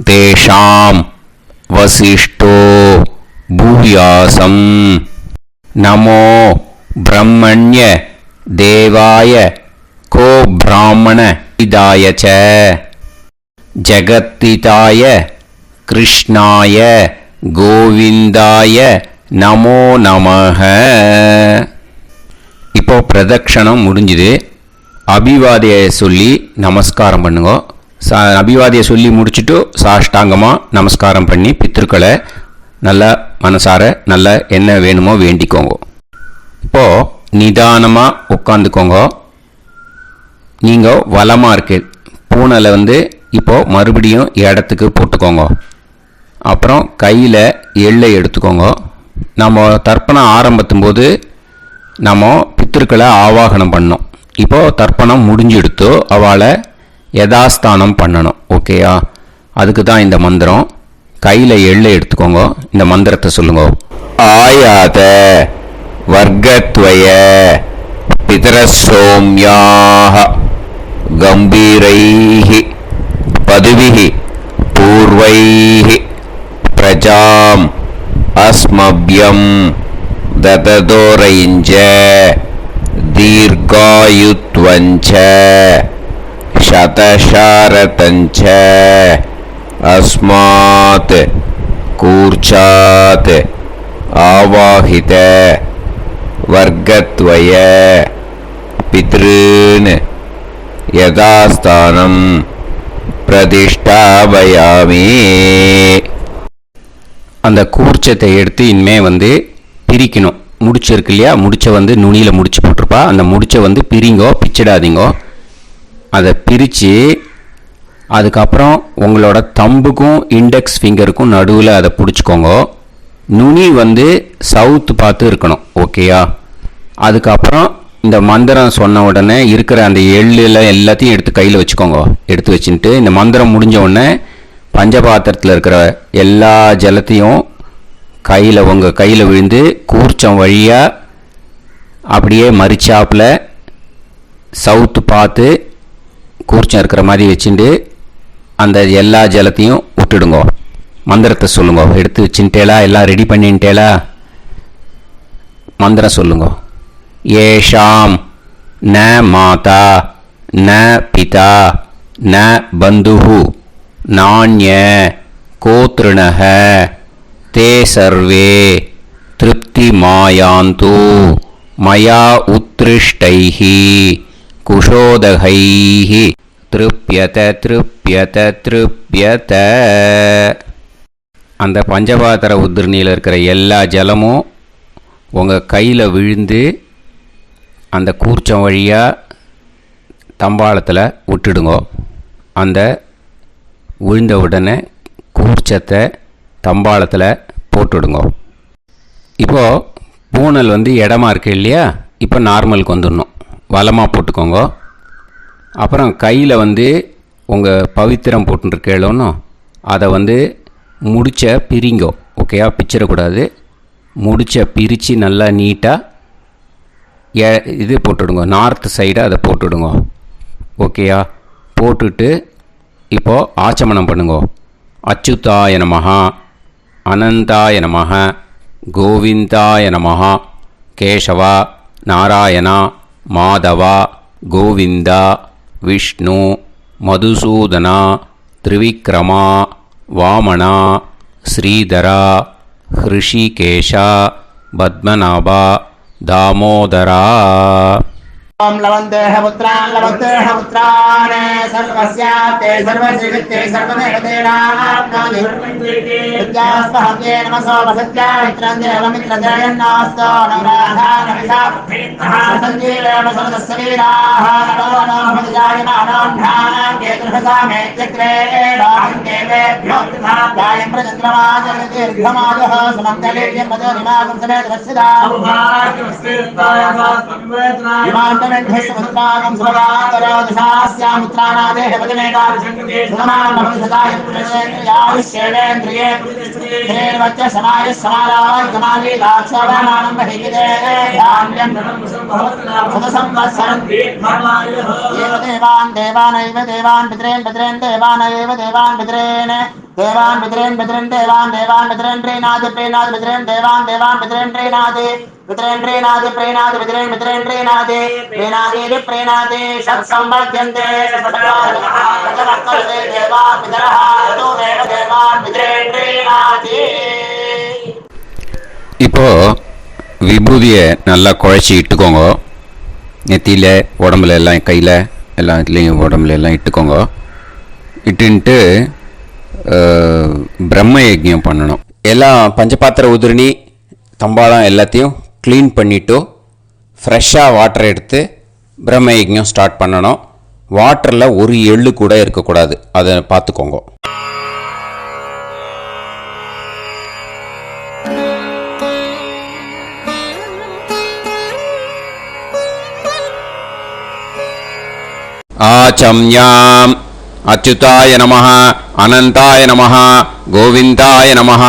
தேஷாம் வசிஷ்டோ பூயாசம். நமோ பிரம்மண்ய தேவாய கோ பிராமண இதாய ச ஜகத்திதாய கிருஷ்ணாய கோவிந்தாய நமோ நமஹ. இப்போ பிரதட்சணம் முடிஞ்சுது. அபிவாதியை சொல்லி நமஸ்காரம் பண்ணுங்க. அபிவாதியை சொல்லி முடிச்சுட்டு சாஷ்டாங்கமாக நமஸ்காரம் பண்ணி பித்ருக்களை நல்லா மனசார நல்லா என்ன வேணுமோ வேண்டிக்கோங்க. இப்போது நிதானமாக உட்காந்துக்கோங்க. நீங்கள் வலமாக இருக்கு பூனலை இப்போது மறுபடியும் இடத்துக்கு போட்டுக்கோங்க. அப்புறம் கையில் எள்ளை எடுத்துக்கோங்க. நம்ம தர்ப்பணம் ஆரம்பிக்கும் போது நம்ம பித்திருக்களை ஆவாகனம் பண்ணோம். இப்போது தர்ப்பணம் முடிஞ்செடுத்தோ அவளை யதாஸ்தானம் பண்ணணும். ஓகேயா? அதுக்கு தான் இந்த மந்திரம். கையில் எள்ளை எடுத்துக்கோங்க. இந்த மந்திரத்தை சொல்லுங்க. ஆயாத வர்க்கத்வய பிதரசோம்யாக கம்பீரைஹி பதுவிஹி பூர்வைஹி பிரஜாம் அஸ்மப்யம் தததோரைஞ்ச தீர்காயுத்வஞ்ச சதசாரதஞ்ச அஸ்மாத் கூர்ச்சாத் ஆவாஹித வர்க்கத்வய பித்ருன் யதாஸ்தானம் பிரதிஷ்டாபயாமி. அந்த கூர்ச்சத்தை எடுத்து இனிமே பிரிக்கணும். முடிச்சு இருக்கு இல்லையா? முடிச்சை நுனியில் முடிச்சு போட்டிருப்பா. அந்த முடிச்சை பிரிங்கோ, பிச்சிடாதீங்கோ. அதை பிரித்து அதுக்கப்புறம் உங்களோட தம்புக்கும் இண்டெக்ஸ் ஃபிங்கருக்கும் நடுவில் அதை பிடிச்சிக்கோங்க. நுனி சவுத்து பார்த்து இருக்கணும். ஓகேயா? அதுக்கப்புறம் இந்த மந்திரம் சொன்ன உடனே இருக்கிற அந்த எள்ளில் எல்லாத்தையும் எடுத்து கையில் வச்சுக்கோங்க. எடுத்து வச்சுட்டு இந்த மந்திரம் முடிஞ்ச உடனே பஞ்சபாத்திரத்தில் இருக்கிற எல்லா ஜலத்தையும் உங்கள் கையில் விழுந்து கூர்ச்சம் வழியாக அப்படியே மறிச்சாப்பில் சவுத்து பார்த்து கூர்ச்சம் இருக்கிற மாதிரி வச்சுட்டு அந்த எல்லா ஜலத்தையும் விட்டுடுங்கோ. மந்திரத்தை சொல்லுங்க. எடுத்து வச்சுட்டேலா, எல்லாம் ரெடி பண்ணிட்டேலா? மந்திரம் சொல்லுங்க. ஏஷாம் ந மாதா ந பிதா ந பந்துஹு நாண்ய கோத்ருணஹ தே சர்வே திருப்தி மாயாந்து மயா உத்ருஷ்டைஹி குஷோதகைஹி திருப்யத திருப்யத திருப்யத. அந்த பஞ்சபாத்திர உதிர்ணியில் இருக்கிற எல்லா ஜலமும் உங்கள் கையில் விழுந்து அந்த கூர்ச்சம் வழியாக தம்பாளத்தில் விட்டுடுங்க. அந்த விழுந்த உடனே கூர்ச்சத்தை தம்பாளத்தில் போட்டுடுங்க. இப்போது பூனல் இடமா இருக்கு இல்லையா, இப்போ நார்மலுக்கு வந்துடணும். வலமாக போட்டுக்கோங்க. அப்புறம் கையில் உங்கள் பவித்திரம் போட்டுருக்கேளோன்னு அதை முடிச்ச பிரிங்கோ. ஓகேயா? பிச்சிடக்கூடாது. முடிச்ச பிரித்து நல்லா நீட்டாக இது போட்டுடுங்க. நார்த் சைடை அதை போட்டுடுங்க. ஓகேயா? போட்டுட்டு இப்போது ஆச்சமனம் பண்ணுங்க. அச்சுதாய நமஹ, அனந்தாய நமஹ, கோவிந்தாய நமஹ, கேசவா, நாராயணா, மாதவா, கோவிந்தா, விஷ்ணு, மதுசூதனா, திரிவிக்ரமா, வாமனா, ஸ்ரீதரா, ஹிருஷிகேஷா, பத்மநாபா, தாமோதரா. ओम लवन्तेह पुत्रान् लवन्तेह पुत्रान् सर्वस्याते सर्वश्रीवित्ते सर्वदेवतेनाप्नोति विद्यास्पहते नमसो वसत्या मित्रं देवमित्रजयन्नास्तो नवराधानविषाप्रीतः सञ्जीवेम समदस्य वीराः नमो नमः जायमानां ध्यानां केतुर्भसामे चक्रे देवेभ्यो तथाध्यायं प्रचन्द्रमाजयतीर्घमाजः सुमङ्गलेयं मदोनिमागं समेत वत्सदा पुत्रागं सुभगान्तरोदशास्यामुत्राणादेह पदमेकाभिषङ्कृते सुमानमभिसदायुष्येवेन्द्रिये हेर्वच्च समायः समाराय कमाली दाक्षावानानं महिगिदे धान्यं सदसंवत्सरं एव देवान् देवानैव देवान् पितॄन् पितॄन् देवानैव देवान् पितॄन् देवान् पितॄन् पितॄन् देवान् देवान् पितॄन् प्रीणाति प्रीणाति पितॄन् देवान् देवान् पितॄन् प्रीणाति पितॄन् प्रीणाति प्रीणाति पितॄन् पितॄन् प्रीणाति प्रीणाति प्रीणाति षट्संवर्ध्यन्ते षट्काले देवा पितरः ततोमेव देवान् पितॄन् प्रीणाति. இப்போ விபூதியை நல்லா குழச்சி இட்டுக்கோங்க. நெத்தியில், உடம்புல எல்லாம், கையில் எல்லாம் இதுலேயும் உடம்புல எல்லாம் இட்டுக்கோங்க. இட்டுன்ட்டு பிரம்ம யஜ்ஞம் பண்ணணும். எல்லாம் பஞ்சபாத்திர உதிரணி தம்பாளம் எல்லாத்தையும் க்ளீன் பண்ணிவிட்டு ஃப்ரெஷ்ஷாக வாட்டர் எடுத்து பிரம்ம யஜ்ஞம் ஸ்டார்ட் பண்ணணும். வாட்டரில் ஒரு எள்ளு கூட இருக்கக்கூடாது. அதை பார்த்துக்கோங்க. ஆச்சம்யாம் அச்சுதாய நமஹ, அனந்தாய நமஹ, கோவிந்தாய நமஹ,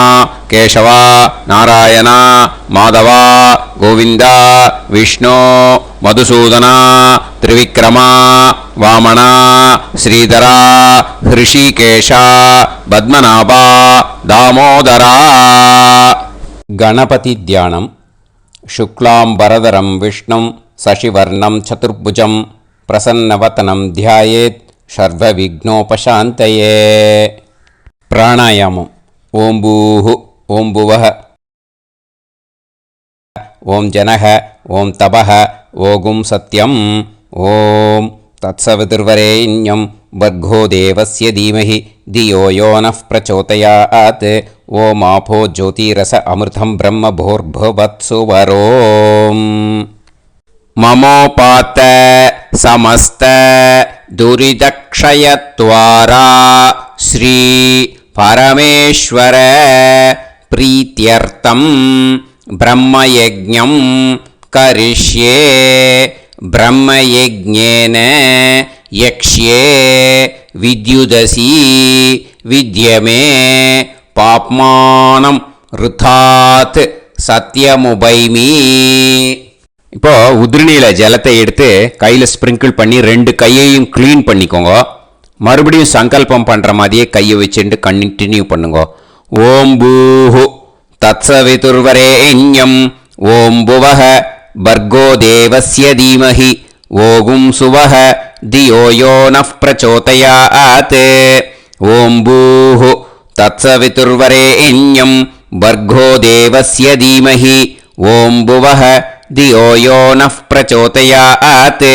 கேசவா, நாராயணா, மாதவா, கோவிந்தா, விஷ்ணு, மதுசூதனா, திரிவிக்ரமா, வாமனா, ஸ்ரீதரா, ஹிருஷிகேஷா, பத்மநாபா, தாமோதரா. கணபதி தியானம். சுக்லாம்பரதரம் விஷ்ணும் சசிவர்ணம் சதுர்புஜம் பிரசன்னவதனம் தியாயேத் சர்வவிக்னோபசாந்தயே. பிராணாயாமம். ஓம் பூஹு ஓம் புவஹ ஓம் ஜனஹ ஓம் தபஹ ஓகும் சத்யம். ஓம் தத்சவிதுர்வரேண்யம் வர்கோ தேவஸ்ய தீமஹி தியோ யோ நः பிரச்சோதயாத். ஓம் ஆபோ ஜோதிரஸ அமிர்தம் பிரம்ம பூர்புவத்சு வரோம். மமோபாத்த சமஸ்த துரிதக்ஷயத்வாரா ஸ்ரீ பரமேஸ்வர பிரீத்யர்த்தம் பிரம்மயஜ்ஞம் கரிஷ்யே. பிரம்மயஜ்ஞேன யக்ஷ்யே வித்யுதசி வித்யமே பாப்மானம் ருதாத் சத்யமுபைமி. இப்போ உதிரணியில் ஜலத்தை எடுத்து கையில் ஸ்ப்ரிங்கிள் பண்ணி 2 கையையும் க்ளீன் பண்ணிக்கோங்க. மறுபடியும் சங்கல்பம் பண்ணுற மாதிரியே கையை வச்சுட்டு கண்டினியூ பண்ணுங்க. ஓம் பூஹு தத்சவிதுர்வரேண்யம் ஓம் புவஹ பர்கோ தேவஸ்ய தீமஹி ஓகும் சுவஹ தியோ யோ நஃப் பிரச்சோதயாத். ஓம் பூஹு தத்சவிதுர்வரேண்யம் பர்கோ தேவஸ்ய தீமஹி ஓம் புவஹ தியோ யோ நஃப் பிரச்சோதயாத்.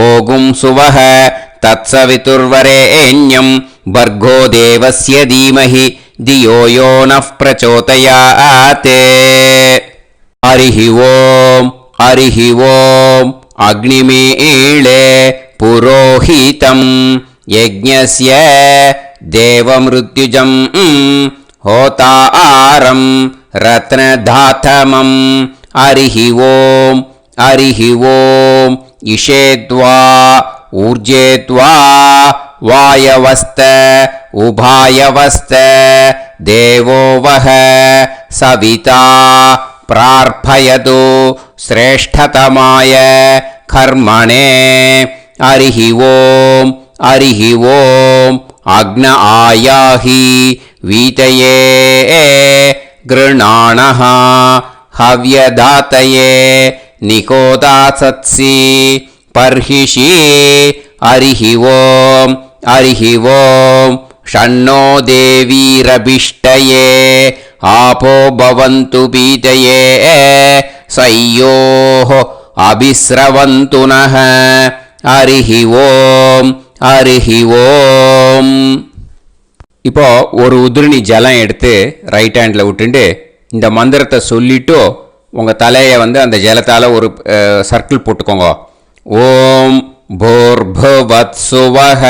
ஓகும் சுவஹ தத்சவிதுர்வரேண்யம் பர்கோ தேவஸ்ய தீமஹி தியோ யோ நஃப் பிரச்சோதயாத். ஹரிஹி ஓம் ஹரிஹி ஓம் அக்னிமீளே புரோஹிதம் யஜ்ஞஸ்ய தேவமிருத்யுஜம் ஹோதாரம் ரத்னதாதமம். ஹரிஹி ஓம் ஹரிஹி ஓம் இஷேத்வா ஊர்ஜேத்வா வாயவஸ்த உபாயவஸ்த தேவோ வஹ சவிதா பிரார்ப்பயது ஸ்ரேஷ்டதமாய கர்மணே. ஹரிஹி ஓம் ஹரிஹி ஓம் அக்ன ஆயாஹி வீதயே கிருணாணஹ ஹவ்யதாத்தயே நிகோதாசத்சி பர்ஹிஷி. ஹரிஹி ஓம் ஹரிஹி ஓம் ஷண்ணோ தேவீரபிஷ்டயே ஆபோ பவந்து பீதயே சய்யோஹ அபிஸ்ரவந்து நஹ. ஹரிஹி ஓம் ஹரிஹி ஓம். இப்போ ஒரு உதிரணி ஜலம் எடுத்து ரைட் ஹேண்டில் விட்டுண்டு இந்த மந்திரத்தை சொல்லிட்டு உங்கள் தலையை அந்த ஜலத்தால் ஒரு சர்க்கிள் போட்டுக்கோங்க. ஓம் பூர்புவத்சுவஹ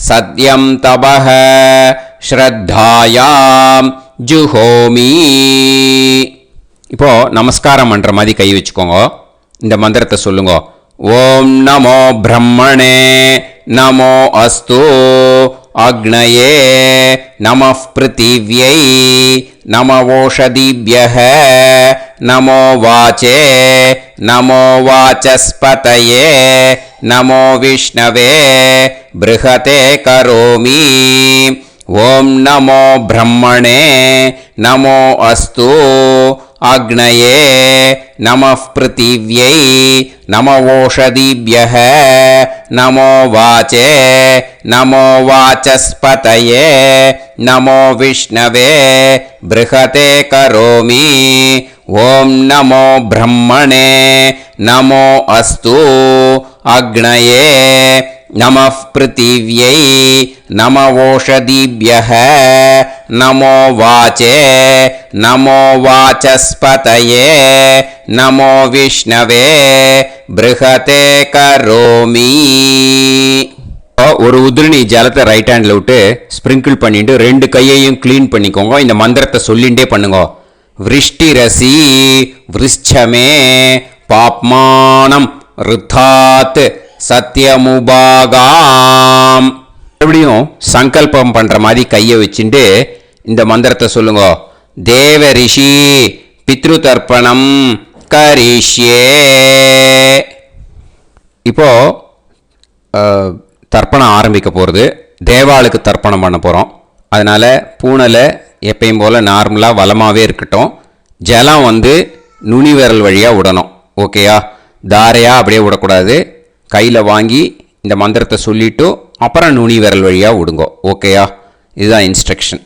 சத்யம் தபஹ ஸ்ரத்தாயாம் ஜுஹோமி. இப்போ நமஸ்காரம் பண்ணுற மாதிரி கை வச்சுக்கோங்க. இந்த மந்திரத்தை சொல்லுங்க. ஓம் நமோ பிரம்மணே நமோ அஸ்து அக்னயே நமः பிருத்திவ்யை நமவோஷதிभ्यः நமோ வாச்சே நமோ வாசஸ்பதயே நமோ விஷ்ணவே ப்ருஹதே கரோமி. ஓம் நமோ பிரம்மணே நமோ அஸ்து அக்னயே நமः பிருத்திவ்யை நமவோஷதிभ्यः நமோ வாச்சே நமோ வாசஸ்பதயே நமோ விஷ்ணவே ப்ருஹதே கரோமி. ஓம் நமோ பிரம்மணே நமோ அஸ்து அக்னயே நமः பிருத்திவ்யை நமவோஷதிभ्यः நமோ வாச்சே நமோ வாசஸ்பதயே நமோ விஷ்ணவே ப்ருஹதே கரோமி. ஒரு உதிரணி ஜலத்தை ரைட் ஹேண்டில் விட்டு ஸ்ப்ரிங்கிள் பண்ணிட்டு 2 கையையும் க்ளீன் பண்ணிக்கோங்க. இந்த மந்திரத்தை சொல்லிகிட்டே பண்ணுங்க. விருஷ்டிரசி விருஷ்சமே பாப்மானம் ருத்தாத் சத்யமுபாகாம். மறுபடியும் சங்கல்பம் பண்ற மாதிரி கையை வச்சுட்டு இந்த மந்திரத்தை சொல்லுங்க. தேவ ரிஷி பித்ரு தர்ப்பணம் கரிஷ்யே. இப்போ தர்ப்பணம் ஆரம்பிக்க போகிறது. தேவாளுக்கு தர்ப்பணம் பண்ண போகிறோம். அதனால் பூனலை எப்பயும் போல் நார்மலாக வளமாகவே இருக்கட்டும். ஜலம் நுனி விரல் வழியாக விடணும். ஓகேயா? தாரையாக அப்படியே விடக்கூடாது. கையில் வாங்கி இந்த மந்திரத்தை சொல்லிவிட்டு அப்புறம் நுனி விரல் வழியாக விடுங்க. ஓகேயா? இதுதான் இன்ஸ்ட்ரக்ஷன்.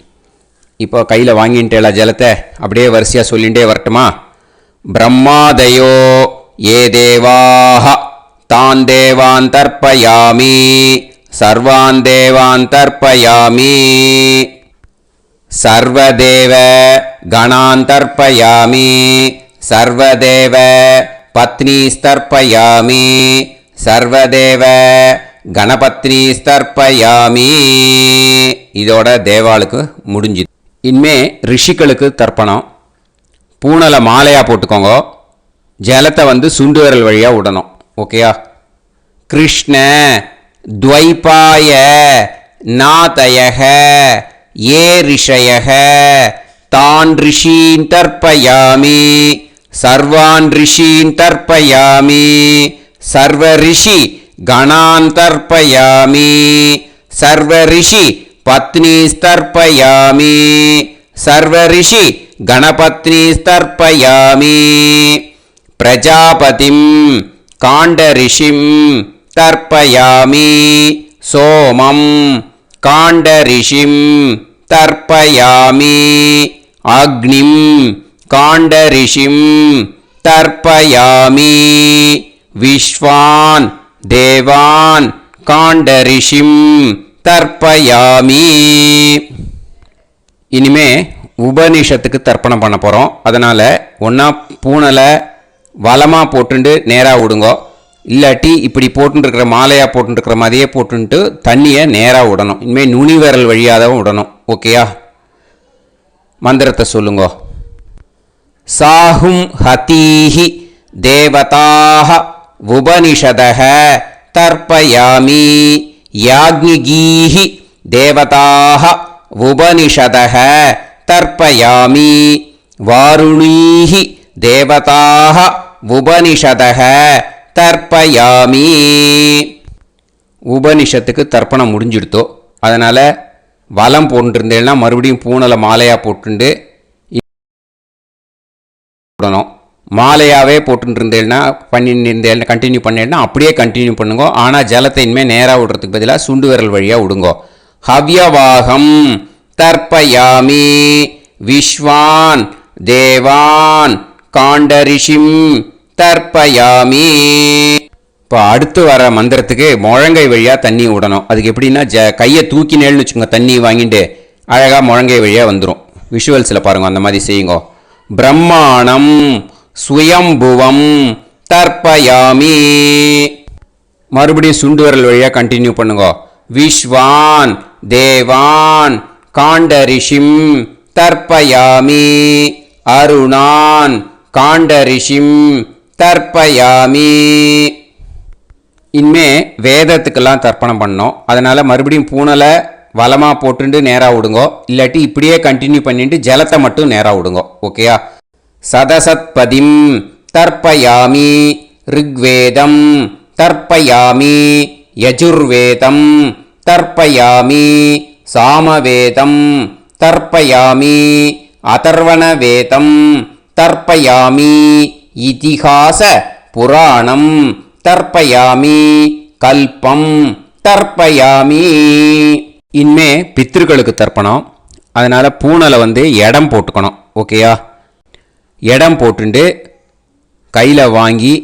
இப்போ கையில் வாங்கிட்டேல ஜலத்தை அப்படியே வரிசையாக சொல்லிகிட்டே வரட்டுமா? பிரம்மாதயோ ஏ தேவாஹ தான் தேவான் தர்ப்பயாமி சர்வான் தேவான் தர்ப்பயாமி சர்வதேவ கணான் தர்ப்பயாமி சர்வதேவ பத்னீஸ்தர்ப்பயாமி சர்வதேவ கணபத்னீஸ்தர்ப்பயாமி. இதோட தேவாளுக்கு முடிஞ்சுது. இனிமே ரிஷிகளுக்கு தர்ப்பணம். பூனலை மாலையாக போட்டுக்கோங்க. ஜலத்தை சுண்டு விரல் வழியாக விடணும். ஓகேயா? கிருஷ்ண துவைபாய நாதயக ஏ ரிஷயக தான் ரிஷீன் தர்ப்பயாமி सर्वान् ऋषीन् तर्पयामि सर्व ऋषि गणान् तर्पयामि सर्व ऋषि पत्नीस्तर्पयामि सर्व ऋषि गणपत्नीस्तर्पयामि प्रजापतिं काण्डऋषिं तर्पयामि सोमं काण्डऋषिं तर्पयामि अग्निं काण्डऋषिं तर्पयामि विश्वान् देवान् काण्डऋषिं तर्पयामि இனிமே உபனிஷத்துக்கு தர்ப்பணம் பண்ண போகிறோம். அதனால் ஒன்றா பூனலை வலமாக போட்டுண்டு நேராக விடுங்கோ, இல்லாட்டி இப்படி போட்டுருக்கிற மாலையாக போட்டுருக்கிற மாதிரியே போட்டுன்ட்டு தண்ணியை நேராக விடணும். இனிமேல் நுனி விரல் வழியாக தான் விடணும். ஓகேயா? மந்திரத்தை சொல்லுங்கோ. சாஹும் ஹதீஹி தேவதாக உபனிஷதக தர்ப்பயாமி யாக்ஞிகீஹி தேவதாக உபனிஷதக தர்ப்பயாமி வாருணீஹி தேவதாக உபனிஷதக தர்ப்பயாமி. உபனிஷத்துக்கு தர்ப்பணம் முடிஞ்சிடுத்தோ, அதனால் வலம் போட்டுருந்தேன்னா மறுபடியும் பூனலை மாலையாக போட்டுண்டு விடணும். மாலையாகவே போட்டுருந்தேன்னா பண்ணிருந்தேன்னா கண்டினியூ பண்ணேன்னா அப்படியே கண்டினியூ பண்ணுங்க. ஆனால் ஜலத்தை இனிமேல் நேராக விடுறதுக்கு பதிலாக சுண்டு விரல் வழியாக விடுங்கோ. ஹவ்யவாகம் தர்ப்பயாமி விஸ்வான் தேவான் காண்டரிஷிம் தர்ப்பயாமி. இப்போ அடுத்து வர மந்திரத்துக்கு முழங்கை வழியாக தண்ணி விடணும். அதுக்கு எப்படின்னா கையை தூக்கினேன்னு வச்சுக்கோங்க, தண்ணி வாங்கிட்டு அழகாக முழங்கை வழியாக வந்துடும். விஷுவல்ஸில் பாருங்க, அந்த மாதிரி செய்யுங்க. பிரம்மாணம் சுயம்புவம் தர்ப்பயாமி. மறுபடியும் சுண்டு விரல் வழியாக கண்டினியூ பண்ணுங்க. விஸ்வான் தேவான் காண்டரிஷிம் தர்ப்பயாமி அருணான் காண்டரிஷிம் தர்ப்பயாமி. இனிமே வேதத்துக்கெல்லாம் தர்ப்பணம் பண்ணோம். அதனால் மறுபடியும் பூனலை வலமாக போட்டுட்டு நேராக விடுங்கோ, இல்லாட்டி இப்படியே கண்டினியூ பண்ணிட்டு ஜலத்தை மட்டும் நேராக விடுங்கோ. ஓகேயா? சதசத்பதிம் தர்ப்பயாமி ரிக்வேதம் தர்ப்பயாமி யஜுர்வேதம் தர்ப்பயாமி சாமவேதம் தர்ப்பயாமி அதர்வணவேதம் தர்ப்பயாமி இதிஹாச புராணம் தர்ப்பயாமி கல்பம் தர்ப்பயாமி. இனிமே பித்ருக்களுக்கு தர்ப்பணம். அதனால் பூனலை இடம் போட்டுக்கணும். ஓகேயா? இடம் போட்டுண்டு கையில் வாங்கி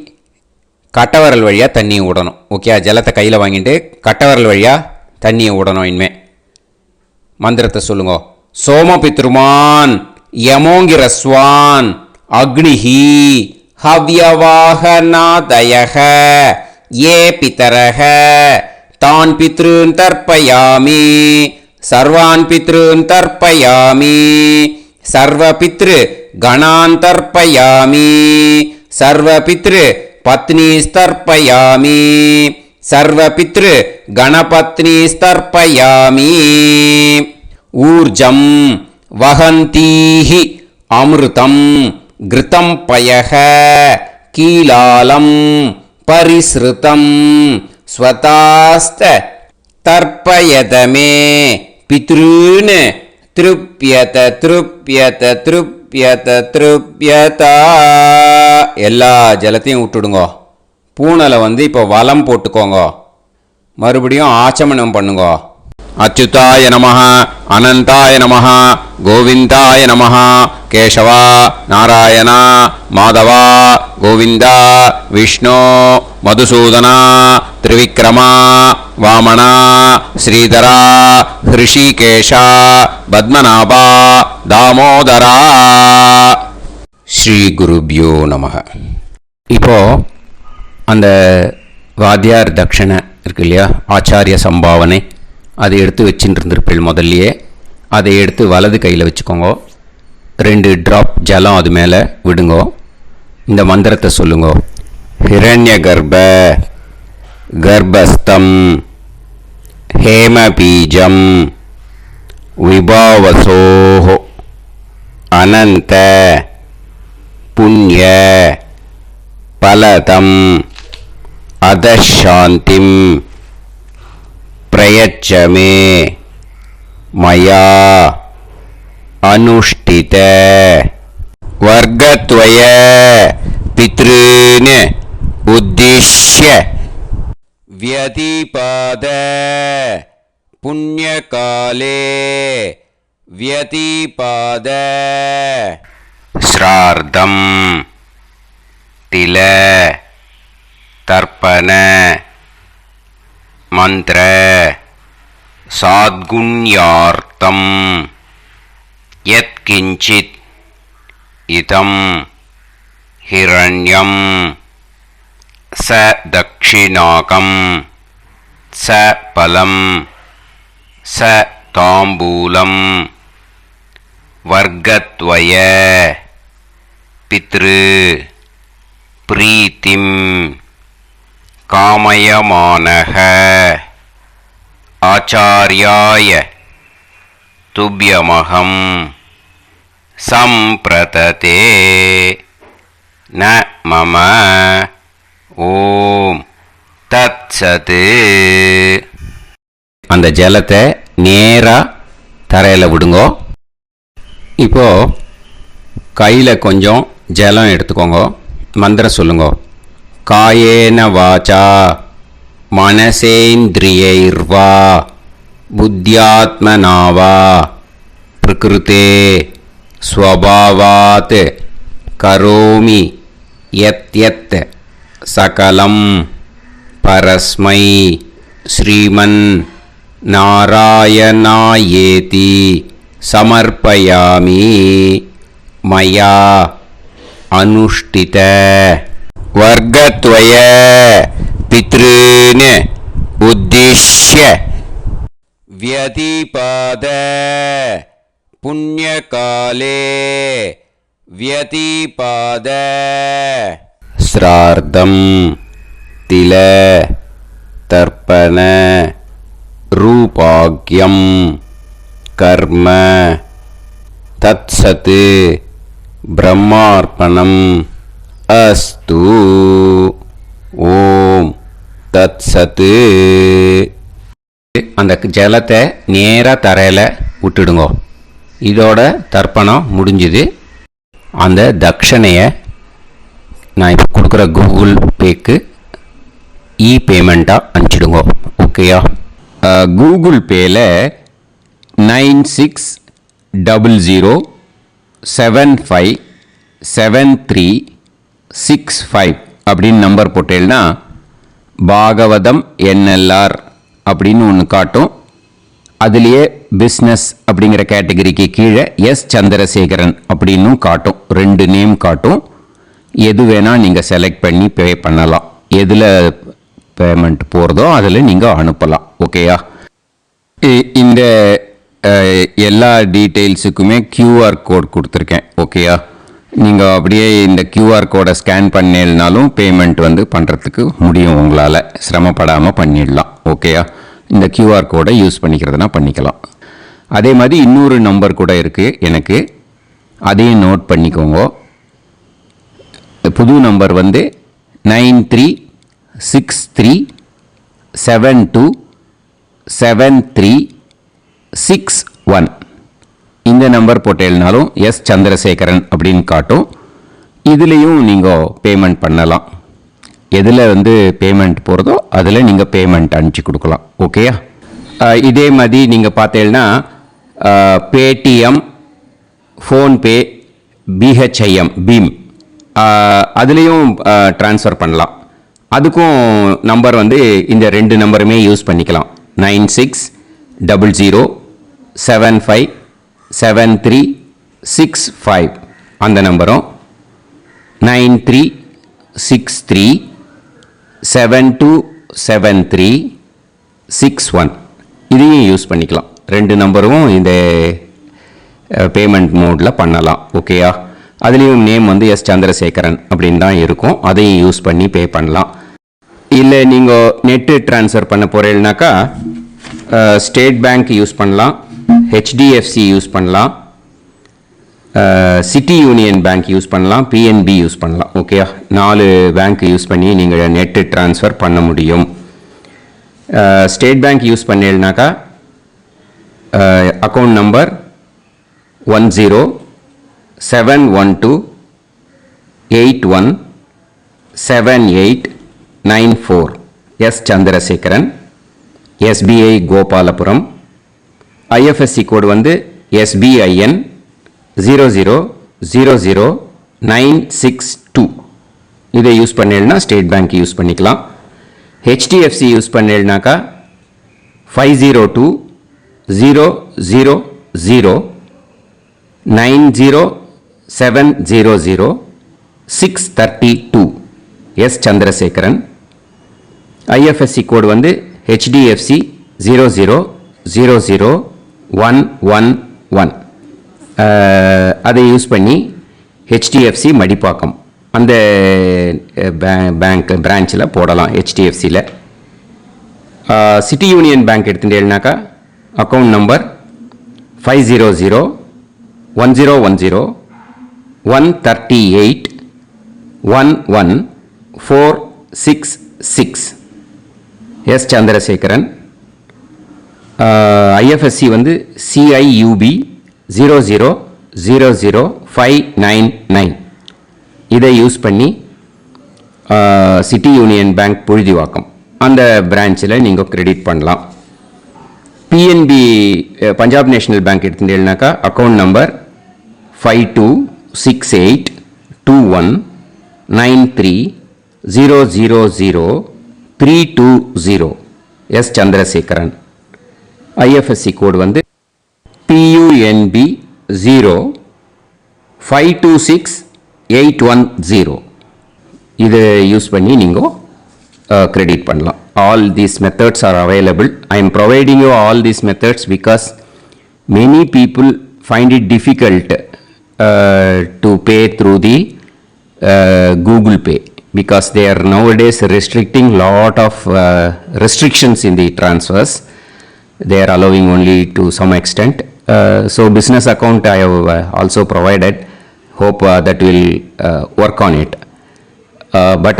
கட்டவரல் வழியாக தண்ணியை விடணும். ஓகேயா? ஜலத்தை கையில் வாங்கிட்டு கட்டவரல் வழியாக தண்ணியை விடணும். இனிமே மந்திரத்தை சொல்லுங்க. சோமபித்ருமான் யமோங்கிரஸ்வான் அக்னிஹி ஹவ்யவாகநாதயக ஏ பிதரக தான் பித்ருன் தர்ப்பயாமி சர்வான் பித்ருன் தர்ப்பயாமி சர்வ பித்ரு கணான் தர்ப்பயாமி சர்வ பித்ரு பத்னிஸ்தர்ப்பயாமி சர்வ பித்ரு கணபத்னிஸ்தர்ப்பயாமி. ஊர்ஜம் வஹந்தீஹி அமிர்தம் கிருதம் பயக கீலாலம் பரிஸ்ருதம் ஸ்வதாஸ்த தர்ப்பயதமே பித்ருன் திருப்யத திருப்யத திருப்யத திருப்யதா. எல்லா ஜலத்தையும் விட்டுடுங்கோ. பூனலை இப்போ வலம் போட்டுக்கோங்க. மறுபடியும் ஆச்சமனம் பண்ணுங்க. அச்சுதாய நமஹ அனந்தாய நமஹ கோவிந்தாய நமஹ கேசவா நாராயணா மாதவா கோவிந்தா விஷ்ணு மதுசூதனா திரிவிக்ரமா வாமனா ஸ்ரீதரா ஹிருஷிகேஷா பத்மநாபா தாமோதரா. ஸ்ரீ குருப்யோ நமஹ. இப்போ அந்த வாத்தியார் தட்சணை இருக்கு இல்லையா, ஆச்சாரிய சம்பாவனை, அதை எடுத்து வச்சுட்டு இருந்திருப்பேன் முதல்லையே. அதை எடுத்து வலது கையில் வச்சுக்கோங்க. 2 ட்ராப் ஜலம் அது மேலே விடுங்கோ. இந்த மந்திரத்தை சொல்லுங்கோ. ஹிரண்ய கர்ப்ப கர்ப்பஸ்தம் ஹேமபீஜம் விபாவசோ அனந்த புண்ணிய பலதம் அதசாந்திம் பிரயச்சமே மயா அனுஷ்டித வர்க்கத்வய பித்ருன் உத்திஷ்ய व्यतिपाद पुण्यकाले व्यतिपाद श्रार्धं तिल तर्पण मंत्र साद्गुण्यार्थं यत्किंचित् इदं हिरण्यं स दक्षिणाकं स फलं स ताम्बूलं वर्गद्वय पितृ प्रीतिं कामयमानः आचार्याय तुभ्यमहं सम्प्रतते न मम ஓம் தத் சத்து. அந்த ஜலத்தை நேராக தரையில் விடுங்கோ. இப்போ கையில் கொஞ்சம் ஜலம் எடுத்துக்கோங்க. மந்திரம் சொல்லுங்க. காயேன வாச்சா மனசேந்திரியைர்வா புத்தியாத்மனாவா பிரகிருதே ஸ்வபாவாத் கரோமி யத் யத் சகலம் பரஸ்மை ஸ்ரீமன் நாராயணாயேதி சமர்ப்பயாமி மயா அனுஷ்டித வர்க்கத்வய பித்ருன் உத்திஷ்ய व्यतिपाद पुण्यकाले व्यतिपाद श्रार्धं तिल तर्पण रूपाग्यं कर्म तत्सत् ब्रह्मार्पणम् अस्तु. ஓம் தத் சத்து. அந்த ஜலத்தை நேராக தரையில் விட்டுடுங்க. இதோட தர்ப்பணம் முடிஞ்சுது. அந்த தட்சணையை நான் இப்போ கொடுக்குற கூகுள் பேக்கு பேமெண்ட்டாக அனுப்பிச்சிடுங்க. ஓகேயா? கூகுள் பேயில் 9600757365 அப்படின்னு நம்பர் போட்டேன்னா பாகவதம் NLR அப்படின்னு ஒன்று காட்டும். அதுலேயே பிஸ்னஸ் அப்படிங்கிற கேட்டகரிக்கு கீழே எஸ் சந்திரசேகரன் அப்படின்னும் காட்டும். 2 நேம் காட்டும். எது வேணால் நீங்கள் செலக்ட் பண்ணி பே பண்ணலாம். எதில் பேமெண்ட் போகிறதோ அதில் நீங்கள் அனுப்பலாம். ஓகேயா? இந்த எல்லா டீட்டெயில்ஸுக்குமே QR கோட் கொடுத்துருக்கேன். ஓகேயா? நீங்கள் அப்படியே இந்த QR கோடை ஸ்கேன் பண்ணினாலும் பேமெண்ட் பண்ணுறதுக்கு முடியும். உங்களால் சிரமப்படாமல் பண்ணிடலாம். ஓகேயா? இந்த QR கோடை யூஸ் பண்ணிக்கிறதுனா பண்ணிக்கலாம். அதே மாதிரி இன்னொரு நம்பர் கூட இருக்குது எனக்கு. அதையும் நோட் பண்ணிக்கோங்க. புது நம்பர் 9363727361. இந்த நம்பர் போட்டேல்னாலும் எஸ் சந்திரசேகரன் அப்படின்னு காட்டும். இதுலேயும் நீங்கள் பேமெண்ட் பண்ணலாம். எதில் பேமெண்ட் போகிறதோ அதில் நீங்கள் பேமெண்ட் அனுப்பிச்சி கொடுக்கலாம். ஓகேயா? இதே மாதிரி நீங்கள் பார்த்தேன்னா பேடிஎம், ஃபோன்பே, BHIM பீம் அதுலேயும் ட்ரான்ஸ்ஃபர் பண்ணலாம். அதுக்கும் நம்பர் இந்த 2 நம்பருமே யூஸ் பண்ணிக்கலாம். 9600757365 அந்த நம்பரும் 9363727361 இதையும் யூஸ் பண்ணிக்கலாம். 2 நம்பரும் இந்த பேமெண்ட் மோடில் பண்ணலாம். ஓகேயா? அதுலேயும் நேம் எஸ் சந்திரசேகரன் அப்படின்னு தான் இருக்கும். அதையும் யூஸ் பண்ணி பே பண்ணலாம். இல்லை நீங்கள் நெட்டு ட்ரான்ஸ்ஃபர் பண்ண போகிறீங்கனாக்கா ஸ்டேட் பேங்க் யூஸ் பண்ணலாம், HDFC யூஸ் பண்ணலாம், சிட்டி யூனியன் பேங்க் யூஸ் பண்ணலாம், பிஎன்பி யூஸ் பண்ணலாம். ஓகே, 4 பேங்க் யூஸ் பண்ணி நீங்கள் நெட்டு ட்ரான்ஸ்ஃபர் பண்ண முடியும். ஸ்டேட் பேங்க் யூஸ் பண்ணீங்கன்னாக்கா account number 1071281789 S Chandrasekaran, SBI Gopalapuram. IFSC code வந்து SBIN 0000962. இதை யூஸ் பண்ணீங்கன்னா ஸ்டேட் பேங்க் யூஸ் பண்ணிக்கலாம். ஹெச்டிஎஃப்சி யூஸ் பண்ணீங்கன்னாக்கா 5020090700 எஸ் சந்திரசேகரன். ஐஎஃப்எஸ்சி கோடு வந்து HDFC 0000111. அதை யூஸ் பண்ணி ஹெச்டிஎஃப்சி மடிப்பாக்கம் அந்த பேங்க் பிரான்ச்சில் போடலாம். ஹெச்டிஎஃப்சியில் சிட்டி யூனியன் பேங்க் எடுத்துட்டேன்னாக்கா account number 5001010181146 S Chandrasekaran. IFSC வந்து CIUB 0000599. இதை யூஸ் பண்ணி சிட்டி யூனியன் பேங்க் புழுதிவாக்கம் அந்த பிரான்ச்சில் நீங்கள் கிரெடிட் பண்ணலாம். பிஎன்பி பஞ்சாப் நேஷனல் பேங்க் எடுத்துட்டீங்கன்னாக்கா account number 52682193000320 S Chandrasekaran. IFSC code வந்து PUNB 0526810. இதை யூஸ் பண்ணி நீங்கள் கிரெடிட் பண்ணலாம். All these methods are available. I am providing you all these methods because many people find it difficult to pay through the Google Pay because they are nowadays restricting lot of restrictions in the transfers. They are allowing only to some extent. So business account I have also provided. Hope that will work on it. But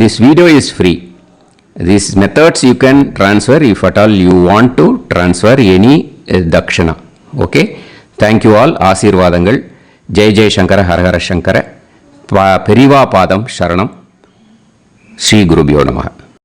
this video is free. These methods you can transfer if at all you want to transfer any dakshana. Okay. Thank you all. ஆசீர்வாதங்கள். ஜெய் ஜெய் சங்கர ஹரஹர சங்கர. பெரிவா பாதம் சரணம். ஸ்ரீ குருபியோ நமஹ.